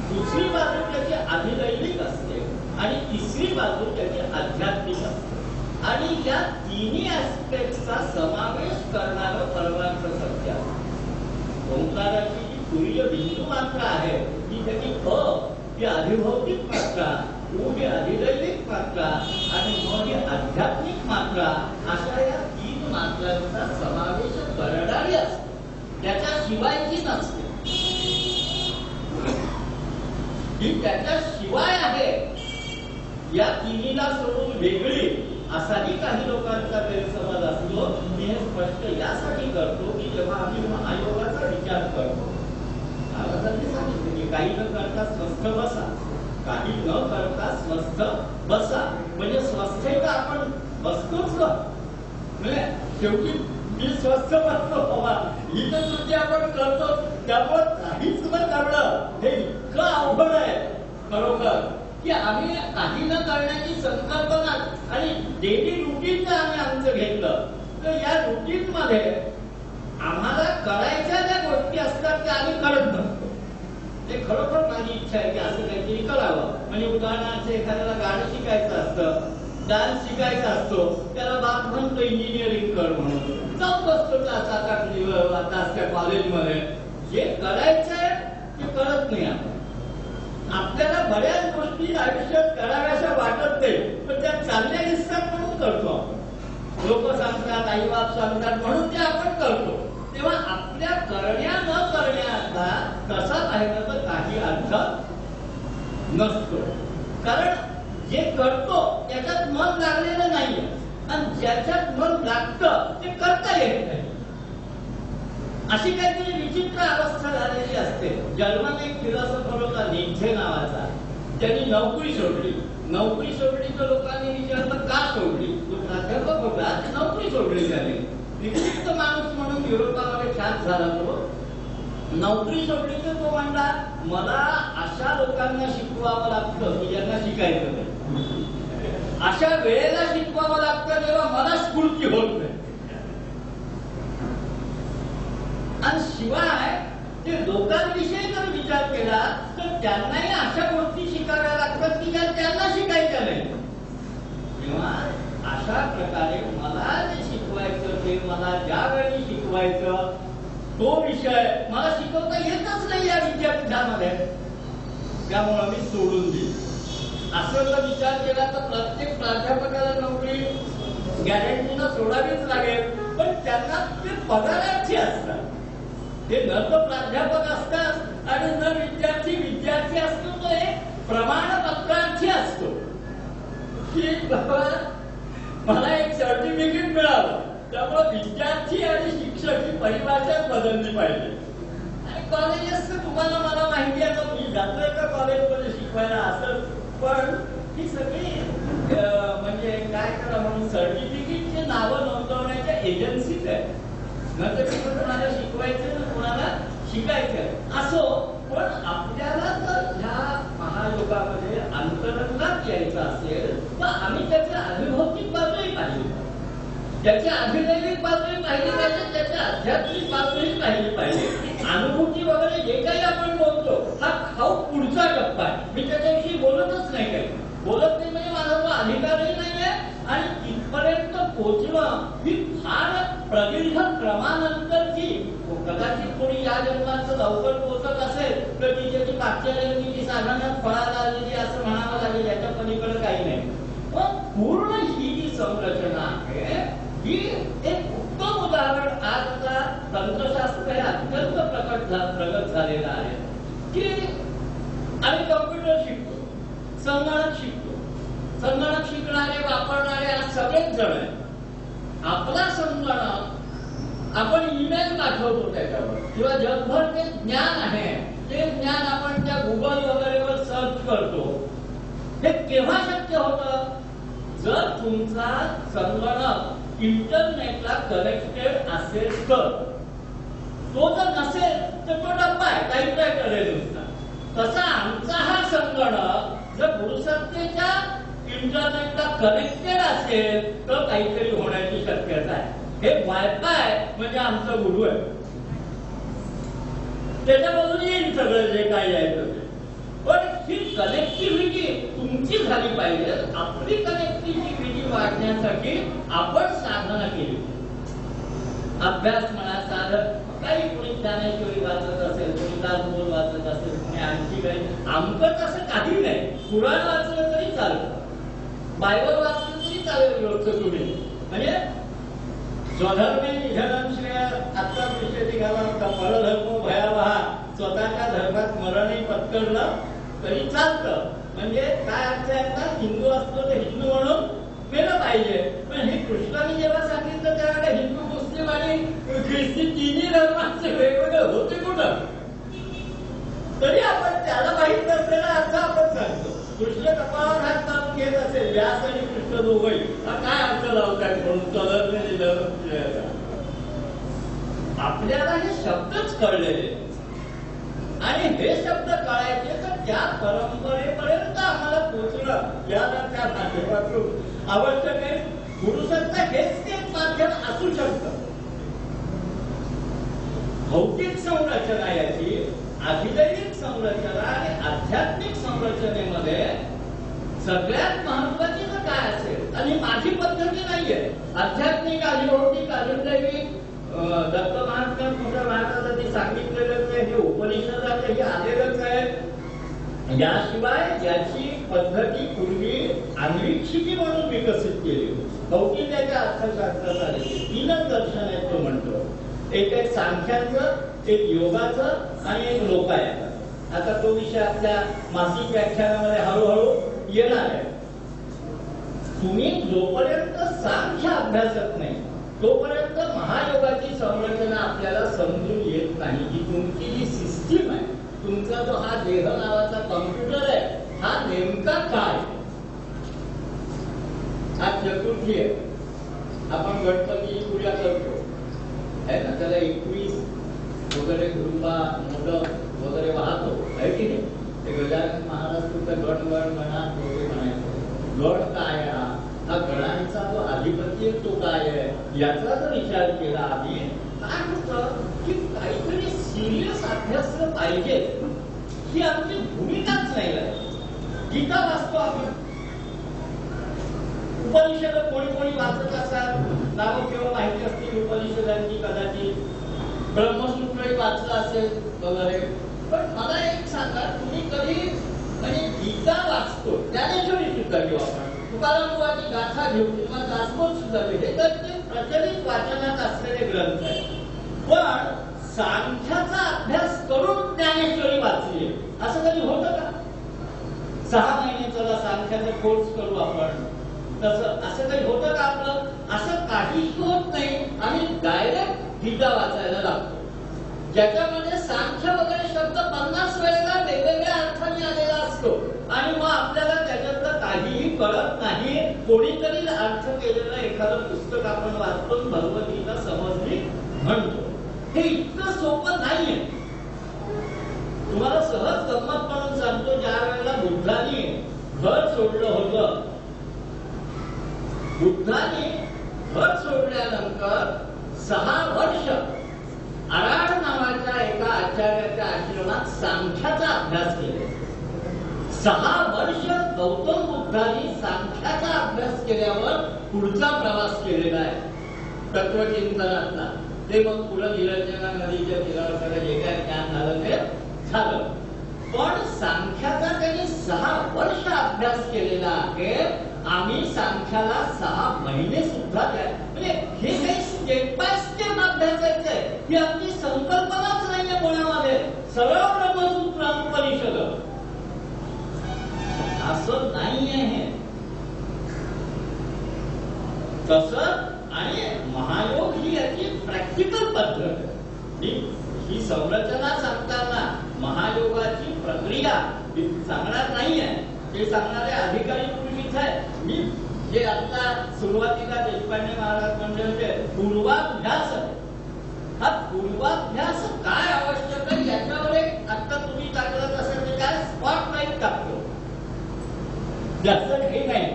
दुसरी बाजू त्याची अधिदैविक असते आणि तिसरी बाजू त्याची आध्यात्मिक असते. आणि या तिन्ही ऍस्पेक्टचा समावेश करणारं परमार्थ सत्य आहे. ओंकाराची जी तुरीय बिंदू मात्रा आहे ती त्याची अ ही अधिभौतिक मात्रा, ऊ ही अधिदैविक मात्रा आणि म ही आध्यात्मिक मात्रा अशा या 3 मात्रांचा समावेश करणारी असते. त्याच्याशिवायची नसते. ही त्याच्याशिवाय आहे. या तिन्हीला सोडून वेगळी असाही काही लोकांचा गैरसमज असतो. मी हे स्पष्ट यासाठी करतो की जेव्हा आम्ही महायोगाचा विचार करतो, महाराजांनी सांगितलं की काही न करता स्वस्थ बसा, काही न करता स्वस्थ बसा. म्हणजे स्वस्थेला आपण बसतोच का, म्हणजे शेवटी मी स्वस्थ बसतो बाबा ही तर तुझी आपण करतो. त्यामुळे काहीच न करणं हे इतकं अवघड आहे खरोखर की आम्ही काही न करण्याची संकल्पना आणि डेली रुटीन आम्ही आमचं घेतलं तर या रुटीन मध्ये आम्हाला करायच्या ज्या गोष्टी असतात त्या आम्ही करत नसतो. ते खरोखर माझी इच्छा आहे की असं काहीतरी करावं. म्हणजे उदाहरणार्थ एखाद्याला गाणं शिकायचं असतं, डान्स शिकायचा असतो, त्याला बाप म्हणतो इंजिनिअरिंग कर म्हणून, जाऊन बसतो तास त्या कॉलेजमध्ये. जे करायचंय ते करत नाही आपण. आपल्याला बऱ्याच गोष्टी आयुष्यात कराव्याशा वाटत नाही पण त्या चालल्या दिसतात म्हणून करतो आपण. लोक सांगतात, आई बाप सांगतात म्हणून ते आपण करतो. तेव्हा आपल्या करण्या न करण्याचा तसा पाहिलं तर काही अर्थ नसतो. कारण जे करतो त्याच्यात मन लागलेलं नाहीये आणि ज्याच्यात मन लागतं ते करता येत नाही. अशी काहीतरी विचित्र अवस्था झालेली असते. जर्मन एक फिलॉसॉफर होता नीत्झे नावाचा, त्यांनी नोकरी सोडली. नोकरी सोडली तर लोकांनी विचारलं का सोडली? तो प्राध्यापक होता, नोकरी सोडली त्याने. विचित्र माणूस म्हणून युरोपामध्ये ख्यात झाला तो. नोकरी सोडली तर तो म्हणला मला अशा लोकांना शिकवावं लागतं की ज्यांना शिकायचं नाही. अशा वेळेला शिकवावं लागतं जेव्हा मला स्फूर्ती होत नाही. आणि शिवाय ते लोकांविषयी जर विचार केला तर त्यांनाही अशा गोष्टी शिकाव्या लागतात की ज्या त्यांना शिकायच्या नाही. तेव्हा अशा प्रकारे मला जे शिकवायचं ते मला ज्यावेळी शिकवायचं तो विषय मला शिकवता येतच नाही या विद्यापीठामध्ये, त्यामुळे मी सोडून दिली. असं जर विचार केला तर प्रत्येक प्राध्यापकाला नोकरी गॅरंटीनं सोडावीच लागेल, पण त्यांना ते पगारार्थी असतात. ते न तर प्राध्यापक असतात आणि न विद्यार्थी असतो. तो एक प्रमाणपत्रार्थी असतो की मला एक सर्टिफिकेट मिळावं. त्यामुळे विद्यार्थी आणि शिक्षक ही परिभाषाच बदलली पाहिजे. आणि कॉलेजेस तुम्हाला मला माहिती आहे, आता मी जातोय का कॉलेजमध्ये शिकवायला असं, पण ही सगळी म्हणजे काय करा म्हणून सर्टिफिकेटची नावं नोंदवण्याच्या एजन्सीज आहेत. नंतर कुणाला शिकवायचं ना कुणाला शिकायचं असो, पण आपल्याला जर ह्या महायुगामध्ये अंतरंगात यायचं असेल तर आम्ही त्याच्या अनुभौतिक बाजूही पाहिली, त्याची अभिनैतिक बाजूही पाहिली पाहिजे, त्याची आध्यात्मिक बाजूही पाहिली पाहिजे. अनुभूती वगैरे जे काही आपण बोलतो हा खाऊ पुढचा टप्पा आहे. मी त्याच्याविषयी बोलतच नाही, काही बोलत नाही म्हणजे माझा तो अधिकारही नाहीये. आणि तिथपर्यंत पोचणं ही फार प्रदीर्घ क्रमानंतरची, कदाचित कोणी या जन्मात लवकर पोचत असेल तर ती त्याची मागच्या जन्मीची साधनात फळाला आलेली असं म्हणावं लागेल, याच्या पलीकडे काही नाही. पण पूर्ण ही जी संरचना आहे ही एक उत्तम उदाहरण आजचा तंत्रशास्त्र हे अत्यंत प्रगत झालेलं आहे की आम्ही कम्प्युटर शिकतो, संगणक शिकतो. संगणक शिकणारे वापरणारे आज सगळेच जण आहेत. आपला संगणक आपण ईमेल पाठवतो त्याच्यावर, किंवा जगभर ते ज्ञान आहे ते ज्ञान आपण त्या गुगल वगैरेवर सर्च करतो. हे केव्हा शक्य होतं? जर तुमचा संगणक इंटरनेटला कनेक्टेड असेल तर. तो जर नसेल तर तो डब्बा आहे, टाईपरायटर आहे नुसता. तसा आमचा हा संगणक जर गुरुसत्तेच्या इंटरनेटला कनेक्टेड असेल तर काहीतरी होण्याची शक्यता आहे. हे वायफाय म्हणजे आमचं गुरु आहे, त्याच्यामधून येईल सगळं जे काही यायचं ते. पण ही कनेक्टिव्हिटी तुमची झाली पाहिजे. आपली कनेक्टिव्हिटी वाढण्यासाठी आपण साधना केली. अभ्यास म्हणा, साधन काही कोणी ज्ञानेश्वरी वाचत असेल, कोणी दासबोध वाचत असेल, कोणी आणखी काही. आमचं तसं काही नाही. पुराण वाचलं तरी चालतं, बायबल वाचलं तरी चालेल रोजचं तुम्ही. म्हणजे स्वधर्मे निधनं श्रेय आत्ताच विषय निघाला होता. परधर्म भयावहा, स्वतःच्या धर्मात मरणही पत्करलं तरी चालतं. म्हणजे काय अर्थ आहे ना, हिंदू असतो तर हिंदू म्हणून केलं पाहिजे. पण हे कृष्णाने जेव्हा सांगितलं त्यावेळेला हिंदू, मुस्लिम आणि ख्रिस्ती तिन्ही धर्मांचे वेगवेगळे होते कुठं, तरी आपण त्याला माहित नसलेला अर्थ आपण सांगतो. कृष्ण कपाळावर हात लावून घेत असेल, व्यास आणि कृष्ण दोघंही काय अर्थ लावतात म्हणून चलत आपल्याला हे शब्दच कळलेले. आणि हे शब्द कळायचे तर त्या परंपरेपर्यंत आम्हाला पोचणं याला त्या माध्यमातून आवश्यक आहे. गुरुसत्ता हेच एक माध्यम असू शकतं. भौतिक संरचना याची, अभिदैविक संरचना आणि आध्यात्मिक संरचनेमध्ये सगळ्यात महत्वाची तर काय असेल, आणि माझी पद्धती नाहीये. आध्यात्मिक, अधिभौतिक, अभिदैविक दत्त महात्मा मोठ्या महाराजांनी सांगितलेलंच आहे. हे उपनिषदात हे आलेलंच आहे. याशिवाय याची पद्धती पूर्वी अन्वीक्षिकी म्हणून विकसित केली. भौतिकाच्या अर्थशास्त्रात आलेली 3 दर्शन आहेत तो म्हणतो. एक सांख्याचं, एक योगाचं आणि एक लोकायचं. आता तो विषय आपल्या मासिक व्याख्यानामध्ये हळूहळू येणार आहे. तुम्ही जोपर्यंत सांख्य अभ्यासत नाही तोपर्यंत महायोगाची संरचना आपल्याला समजून येत नाही की तुमची जी सिस्टीम आहे, तुमचा जो हा देह नावाचा कॉम्प्युटर आहे, हा नेमका काय. आज चतुर्थी आहे, आपण गणपती पूजा करतो आहे ना, त्याला 21 वगैरे कृपा मोदक वगैरे वाहतो आहे की नाही. ते गजानन महाराज तुमचं गण गणात वगैरे म्हणायचं. गण काय हा गणांचा जो अधिपती तो काय आहे याचा जर विचार केला आधी, काय होतं की काहीतरी सिरियस अभ्यास पाहिजे ही आमची भूमिकाच नाही आहे. गीता वाचतो आपण, उपनिषद कोणी कोणी वाचत असाल, नावं केवळ माहिती असतील उपनिषदांची, कदाचित ब्रह्मसूत्रही वाचलं असेल वगैरे. पण मला एक सांगा, तुम्ही कधी म्हणजे गीता वाचतो, ज्ञानेश्वरी सुद्धा घेऊ आपण, तुकारामाची गाथा घेऊ किंवा दासबोध सुद्धा घेऊ, हे तर ते प्रचलित वाचनात असलेले ग्रंथ आहे. पण सांख्याचा अभ्यास करून ज्ञानेश्वरी वाचली असं कधी होतं का? 6 महिने चला सांख्याचा कोर्स करू आपण, तसं असं काही होतं का आपलं? असं काहीच होत नाही. आम्ही डायरेक्ट गीता वाचायला लागतो, ज्याच्यामध्ये सांख्य वगैरे शब्द 50 वेळेला वेगवेगळ्या अर्थाने आलेला असतो आणि मग आपल्याला त्याच्यातलं काहीही कळत नाही. कोणीतरी अर्थ केलेलं एखादं पुस्तक आपण वाचतो, भगवद्गीता समजली म्हणतो. हे इतकं सोपं नाहीये. तुम्हाला सहज गंमत म्हणून सांगतो, ज्या वेळेला बुद्धाने घर सोडलं होतं, बुद्धाने घर सोडल्यानंतर 6 वर्ष आराड नावाच्या एका आचार्याच्या आश्रमात सांख्याचा अभ्यास केला. 6 वर्ष गौतम बुद्धांनी सांख्याचा अभ्यास केल्यावर पुढचा प्रवास केलेला आहे तत्वचिंतनातला. ते मग पुढे निरंजना नदीच्या किनाऱ्यावर जे काय ज्ञान झालं ते झालं. पण सांख्याचा त्यांनी 6 वर्ष अभ्यास केलेला आहे. आम्ही सांख्याला 6 महिने सुद्धा द्या. म्हणजे हे काही स्टेप बाय स्टेप अभ्यासायचं आहे, ही आमची संकल्पनाच नाहीये कोणामध्ये. सरळ ब्रह्मसूत्र उपनिषद असं नाहीये हे तसं. आणि महायोग ही याची प्रॅक्टिकल पद्धत. ही संरचना सांगताना महायोगाची प्रक्रिया सांगणार नाहीये, ते सांगणारे अधिकारी पुरुषीच आहे. मी जे आता सुरुवातीला देशपांडे महाराज म्हणले होते पूर्वाभ्यास, हा पूर्वाभ्यास काय आवश्यक आहे याच्यावर एक आता तुम्ही टाकलं असेल ते काय स्पॉटलाइट टाकतो, जास्त हे नाही.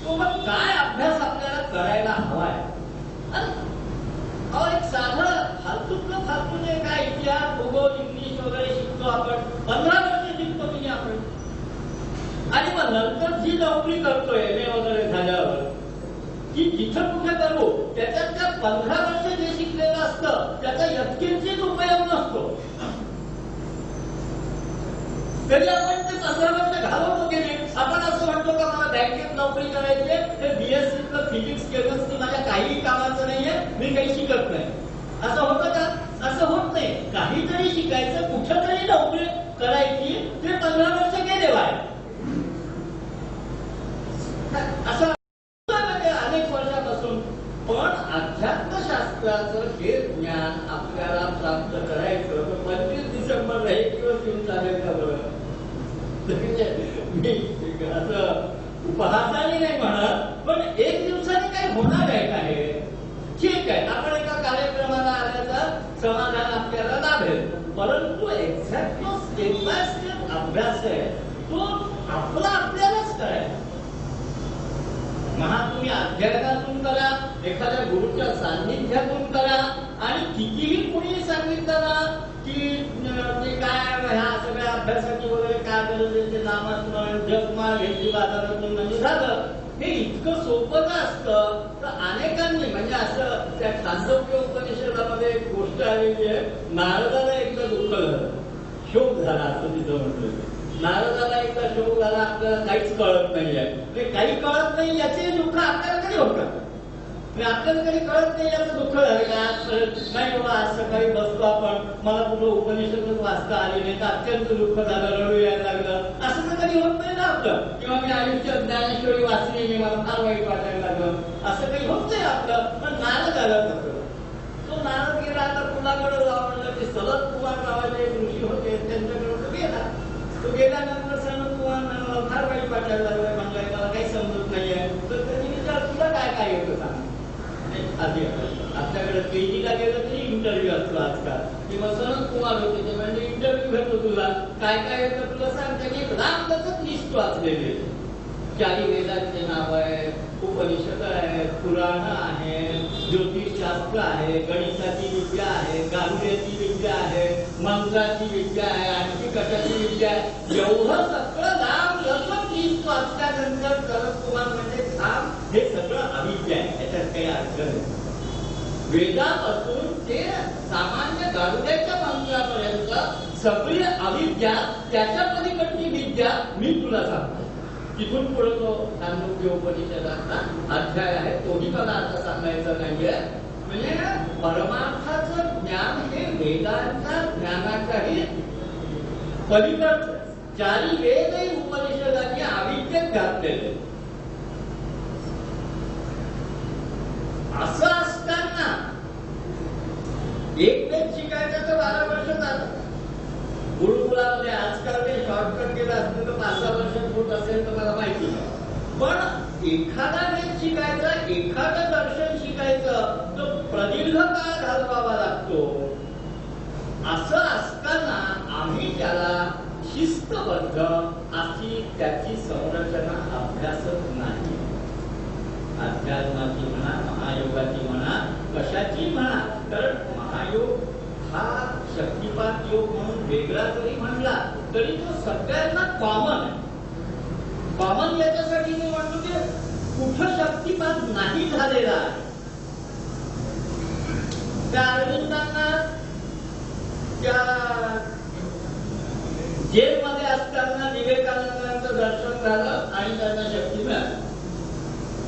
तो मग काय अभ्यास आपल्याला करायला हवाय. एक साधं फालतूतलं फालतून काय इतिहास भूगोल इंग्लिश वगैरे शिकतो आपण, 15 वर्ष शिकतो की आपण. आणि मग नंतर जी नोकरी करतोय MA वगैरे झाल्यावर, की जिथं कुठे करू त्याच्यात त्या 15 वर्ष जे शिकलेलं असतं त्याचा यत्किंचित उपयोग नसतो. तरी आपण ते 15 वर्ष घालवतो की नाही. आपण असं म्हणतो का मला बँकेत नोकरी करायची आहे, हे BSc फिजिक्स केमिस्ट्री माझ्या काही कामाचं नाहीये, मी काही शिकत नाही. असं होतं का? असं होत नाही. काहीतरी शिकायचं, कुठंतरी नोकरी करायची, ते 15 वर्ष गेले बाहेर. असं अनेक वर्षापासून. पण अध्यात्मशास्त्राचं हे ज्ञान आपल्याला प्राप्त करायचं तर 25 डिसेंबरला 1 दिवस येऊन चालेल का बरं? मी असं उपहासाने नाही म्हणत, पण 1 दिवसाने काय होणार आहे का? हे ठीक आहे, आपण एका कार्यक्रमाला आल्याचा समाधान आपल्याला लाभेल, परंतु एक्झॅक्ट तो स्टेप बाय स्टेप अभ्यास आहे तो आपला आपल्यालाच करायचा. तुम्ही अध्ययनातून करा, एखाद्या गुरुच्या सान्निध्यातून करा. आणि कितीही कुणी सांगितलं ना की ते काय ह्या सगळ्या अभ्यासाची वगैरे काय गरज आहे, ते नामस्मरण जगमा घेतली बाजारातून म्हणजे झालं, हे इतकं सोपं असतं. तर अनेकांनी म्हणजे असं त्या छांदोग्य उपनिषदामध्ये एक गोष्ट आलेली आहे. नारदाला एकदा दुःख झालं, शोक झाला असं तिथं म्हटलं. नारदाला एकदा शोक झाला, आपल्याला काहीच कळत नाहीये. काही कळत नाही याचे दुःख आपल्याला कधी होतं, आपल्याला कधी कळत नाही याचं दुःख झालं का? नाही बाबा, आज सकाळी बसतो आपण, मला कुठं उपनिषदच वाचता आली नाही तर अत्यंत दुःख झालं, रडू यायला लागलं. असं तर कधी होत नाही ना आपलं. किंवा मी आयुष्यात ज्ञानेश्वरी वाचली नाही, मला फार वाईट वाटायला लागलं, असं काही होत नाही आपलं. पण नारद झालं तसं. तो नारद गेला आता कुणाकडे जावं म्हणलं की सनत कुमार नावाचे एक ऋषी होते त्यांच्याकडे तो गेला. तो गेल्यानंतर सनत कुमार फार काही वाटायला लागलं, म्हणलं मला काही समजत नाहीये. तर त्यांनी विचार तुला काय काय येतं सांग. आधी आपल्याकडे केजीला गेलं तरी इंटरव्ह्यू असतो आजकाल. किंवा सनत कुमार होते ते म्हणजे इंटरव्ह्यू घेतो तुला काय काय येतं तुला सांग. त्यांनी एक रामदत्त लिस्ट वाचलेली. 4 वेदांचे नाव आहे, उपनिषद आहे, पुराण आहे, ज्योतिषशास्त्र आहे, गणिताची विद्या आहे, गांभीर्याची विद्या आहे, मंत्राची विद्या आहे, आणखी कशाची विद्या आहे. एवढं सगळं नाम लक्षात लिस्ट वाचल्यानंतर सनत कुमार म्हणजे थांब हे सगळं अविद्या आहे, त्याच्यात काही अर्थ नाही. वेदापासून ते सामान्य गारुड्याच्या मंत्रापर्यंत सगळी अविद्या, त्याच्या पलीकडची विद्या मी तुला सांगतो. तिथून पुढे तो छांदोग्योपनिषदाचा अध्याय आहे, तोही मला आता सांगायचा नाहीये. म्हणजे परमार्थाचं ज्ञान हे वेदांच्या ज्ञानाच्याही पलीकडचं. 4 वेदही उपनिषदांनी अविद्येत घातलेले. असं असताना एक वेद शिकायचं तर 12 वर्ष झालं. गुरुकुलामध्ये आजकाल ते शॉर्टकट केलं असतं तर 5-6 वर्षात होत असेल तर मला माहिती नाही. पण एखादा वेद शिकायचा, एखादं दर्शन शिकायचं तर प्रदीर्घ काळ घालवावा लागतो. असं असताना आम्ही त्याला शिस्तबद्ध अशी त्याची संरचना अभ्यासत नाही. अध्यात्माची म्हणा, महायोगाची म्हणा, कशाची म्हणा. तर महायोग हा शक्तिपात योग म्हणून वेगळा जरी म्हणला तरी तो सगळ्यांना कॉमन आहे. कॉमन याच्यासाठी मी म्हणतो की कुठं शक्तिपात नाही झालेला आहे. त्या अरविंदांना त्या जेलमध्ये असताना विवेकानंदांचं दर्शन झालं आणि त्यांना शक्ती मिळाली.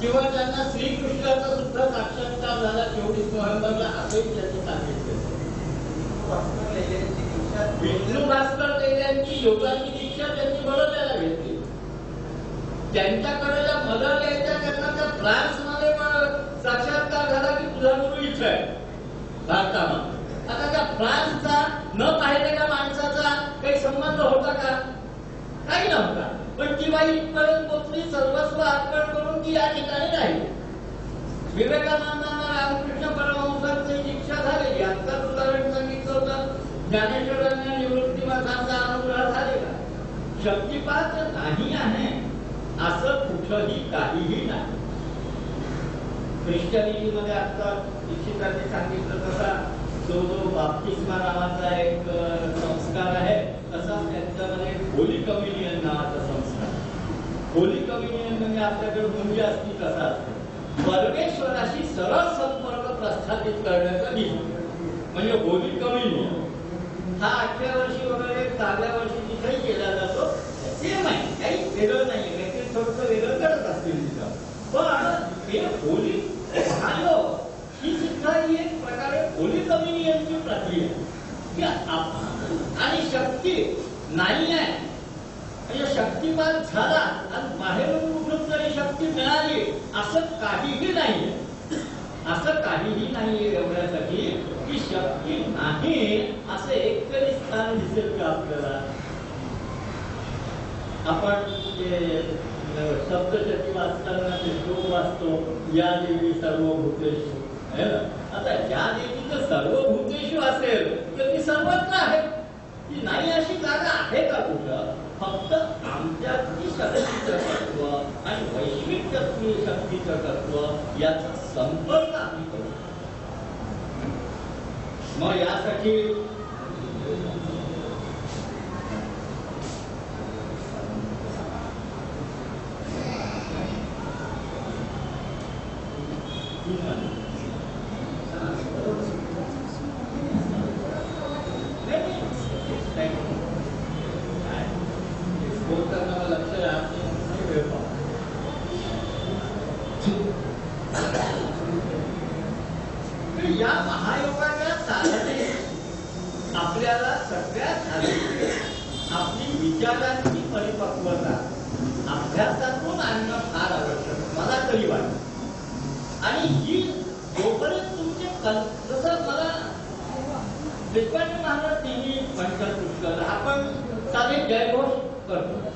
किंवा त्यांना श्रीकृष्णाचा सुद्धा साक्षात्कार झाला 24 नोव्हेंबरला, असंही त्यांनी सांगितलं. विष्णू भास्कर लेल्यांची योगाची दीक्षा त्यांनी बडोद्याला घेतली. त्यांच्याकडे ज्या मदर यायच्या त्यांना त्या फ्रान्समध्ये साक्षात्कार झाला की तुझा गुरु इथं आहे भारतामध्ये. आता त्या फ्रान्सचा न पाहिलेल्या माणसाचा काही संबंध होता का? काही नव्हता. पण ती बाई इथपर्यंत पोचली, सर्वस्व अर्पण करून ती या ठिकाणी राहिली. विवेकानंदांना रामकृष्ण परमहंसांची दीक्षा झालेली. आत्ताच उदाहरण सांगितलं होतं, ज्ञानेश्वरांना निवृत्तीनाथांचा अनुग्रह झालेला. शक्तिपात नाही आहे असं कुठंही काहीही नाही. ख्रिश्चनिटीमध्ये आता दीक्षितांनी सांगितलं तसा जो बाप्तिस्मा नावाचा एक संस्कार आहे तसा त्यांच्यामध्ये होली कम्युनियन नावाचा संस्कार. होली कम्युनियन म्हणजे आपल्याकडे मुंजी असती तसा असतो. परमेश्वराशी सरळ संपर्क प्रस्थापित करण्याचा नियम म्हणजे होली कम्युनियन. हा 8व्या वर्षी वगैरे 6व्या वर्षी तिथेही केला जातो. सेम आहे, काही वेगळं नाही. काहीतरी थोडंसं वेगळं करत असतील तिथं. पण हे होली ही सुद्धा ही एक प्रकारे होली कम्युनियनची प्रक्रिया आणि शक्ती नाही आहे. म्हणजे शक्तिपात झाला आणि बाहेरून कुठून तरी शक्ती मिळाली असं काहीही नाहीये. असं काहीही नाहीये एवढ्यासाठी की शक्ती नाही असं एकतरी स्थान दिसेल का आपल्याला? आपण सप्तशती वाचताना ते श्लोक वाचतो, या देवी सर्वभूतेषु. आता ज्या देवीचं सर्वभूतेषु असेल तर ती सर्वत्र आहे. ती नाही अशी जागा आहे का कुठं? फक्त आमच्यातली शक्तीचं तत्व आणि वैश्विक शक्तीचं तत्व याचा संपर्क आम्ही करू. मग यासाठी या महायोगाच्या साधनेत आपल्याला सगळ्यात आधी आपली विचारांची परिपक्वता अभ्यासातून आणणं फार आवश्यक मला तरी वाटतं. आणि ही जोपर्यंत जसं मला देशपांडे महाराज तिन्ही म्हणतात पुष्कळ आपण साधे जयघोष करतो.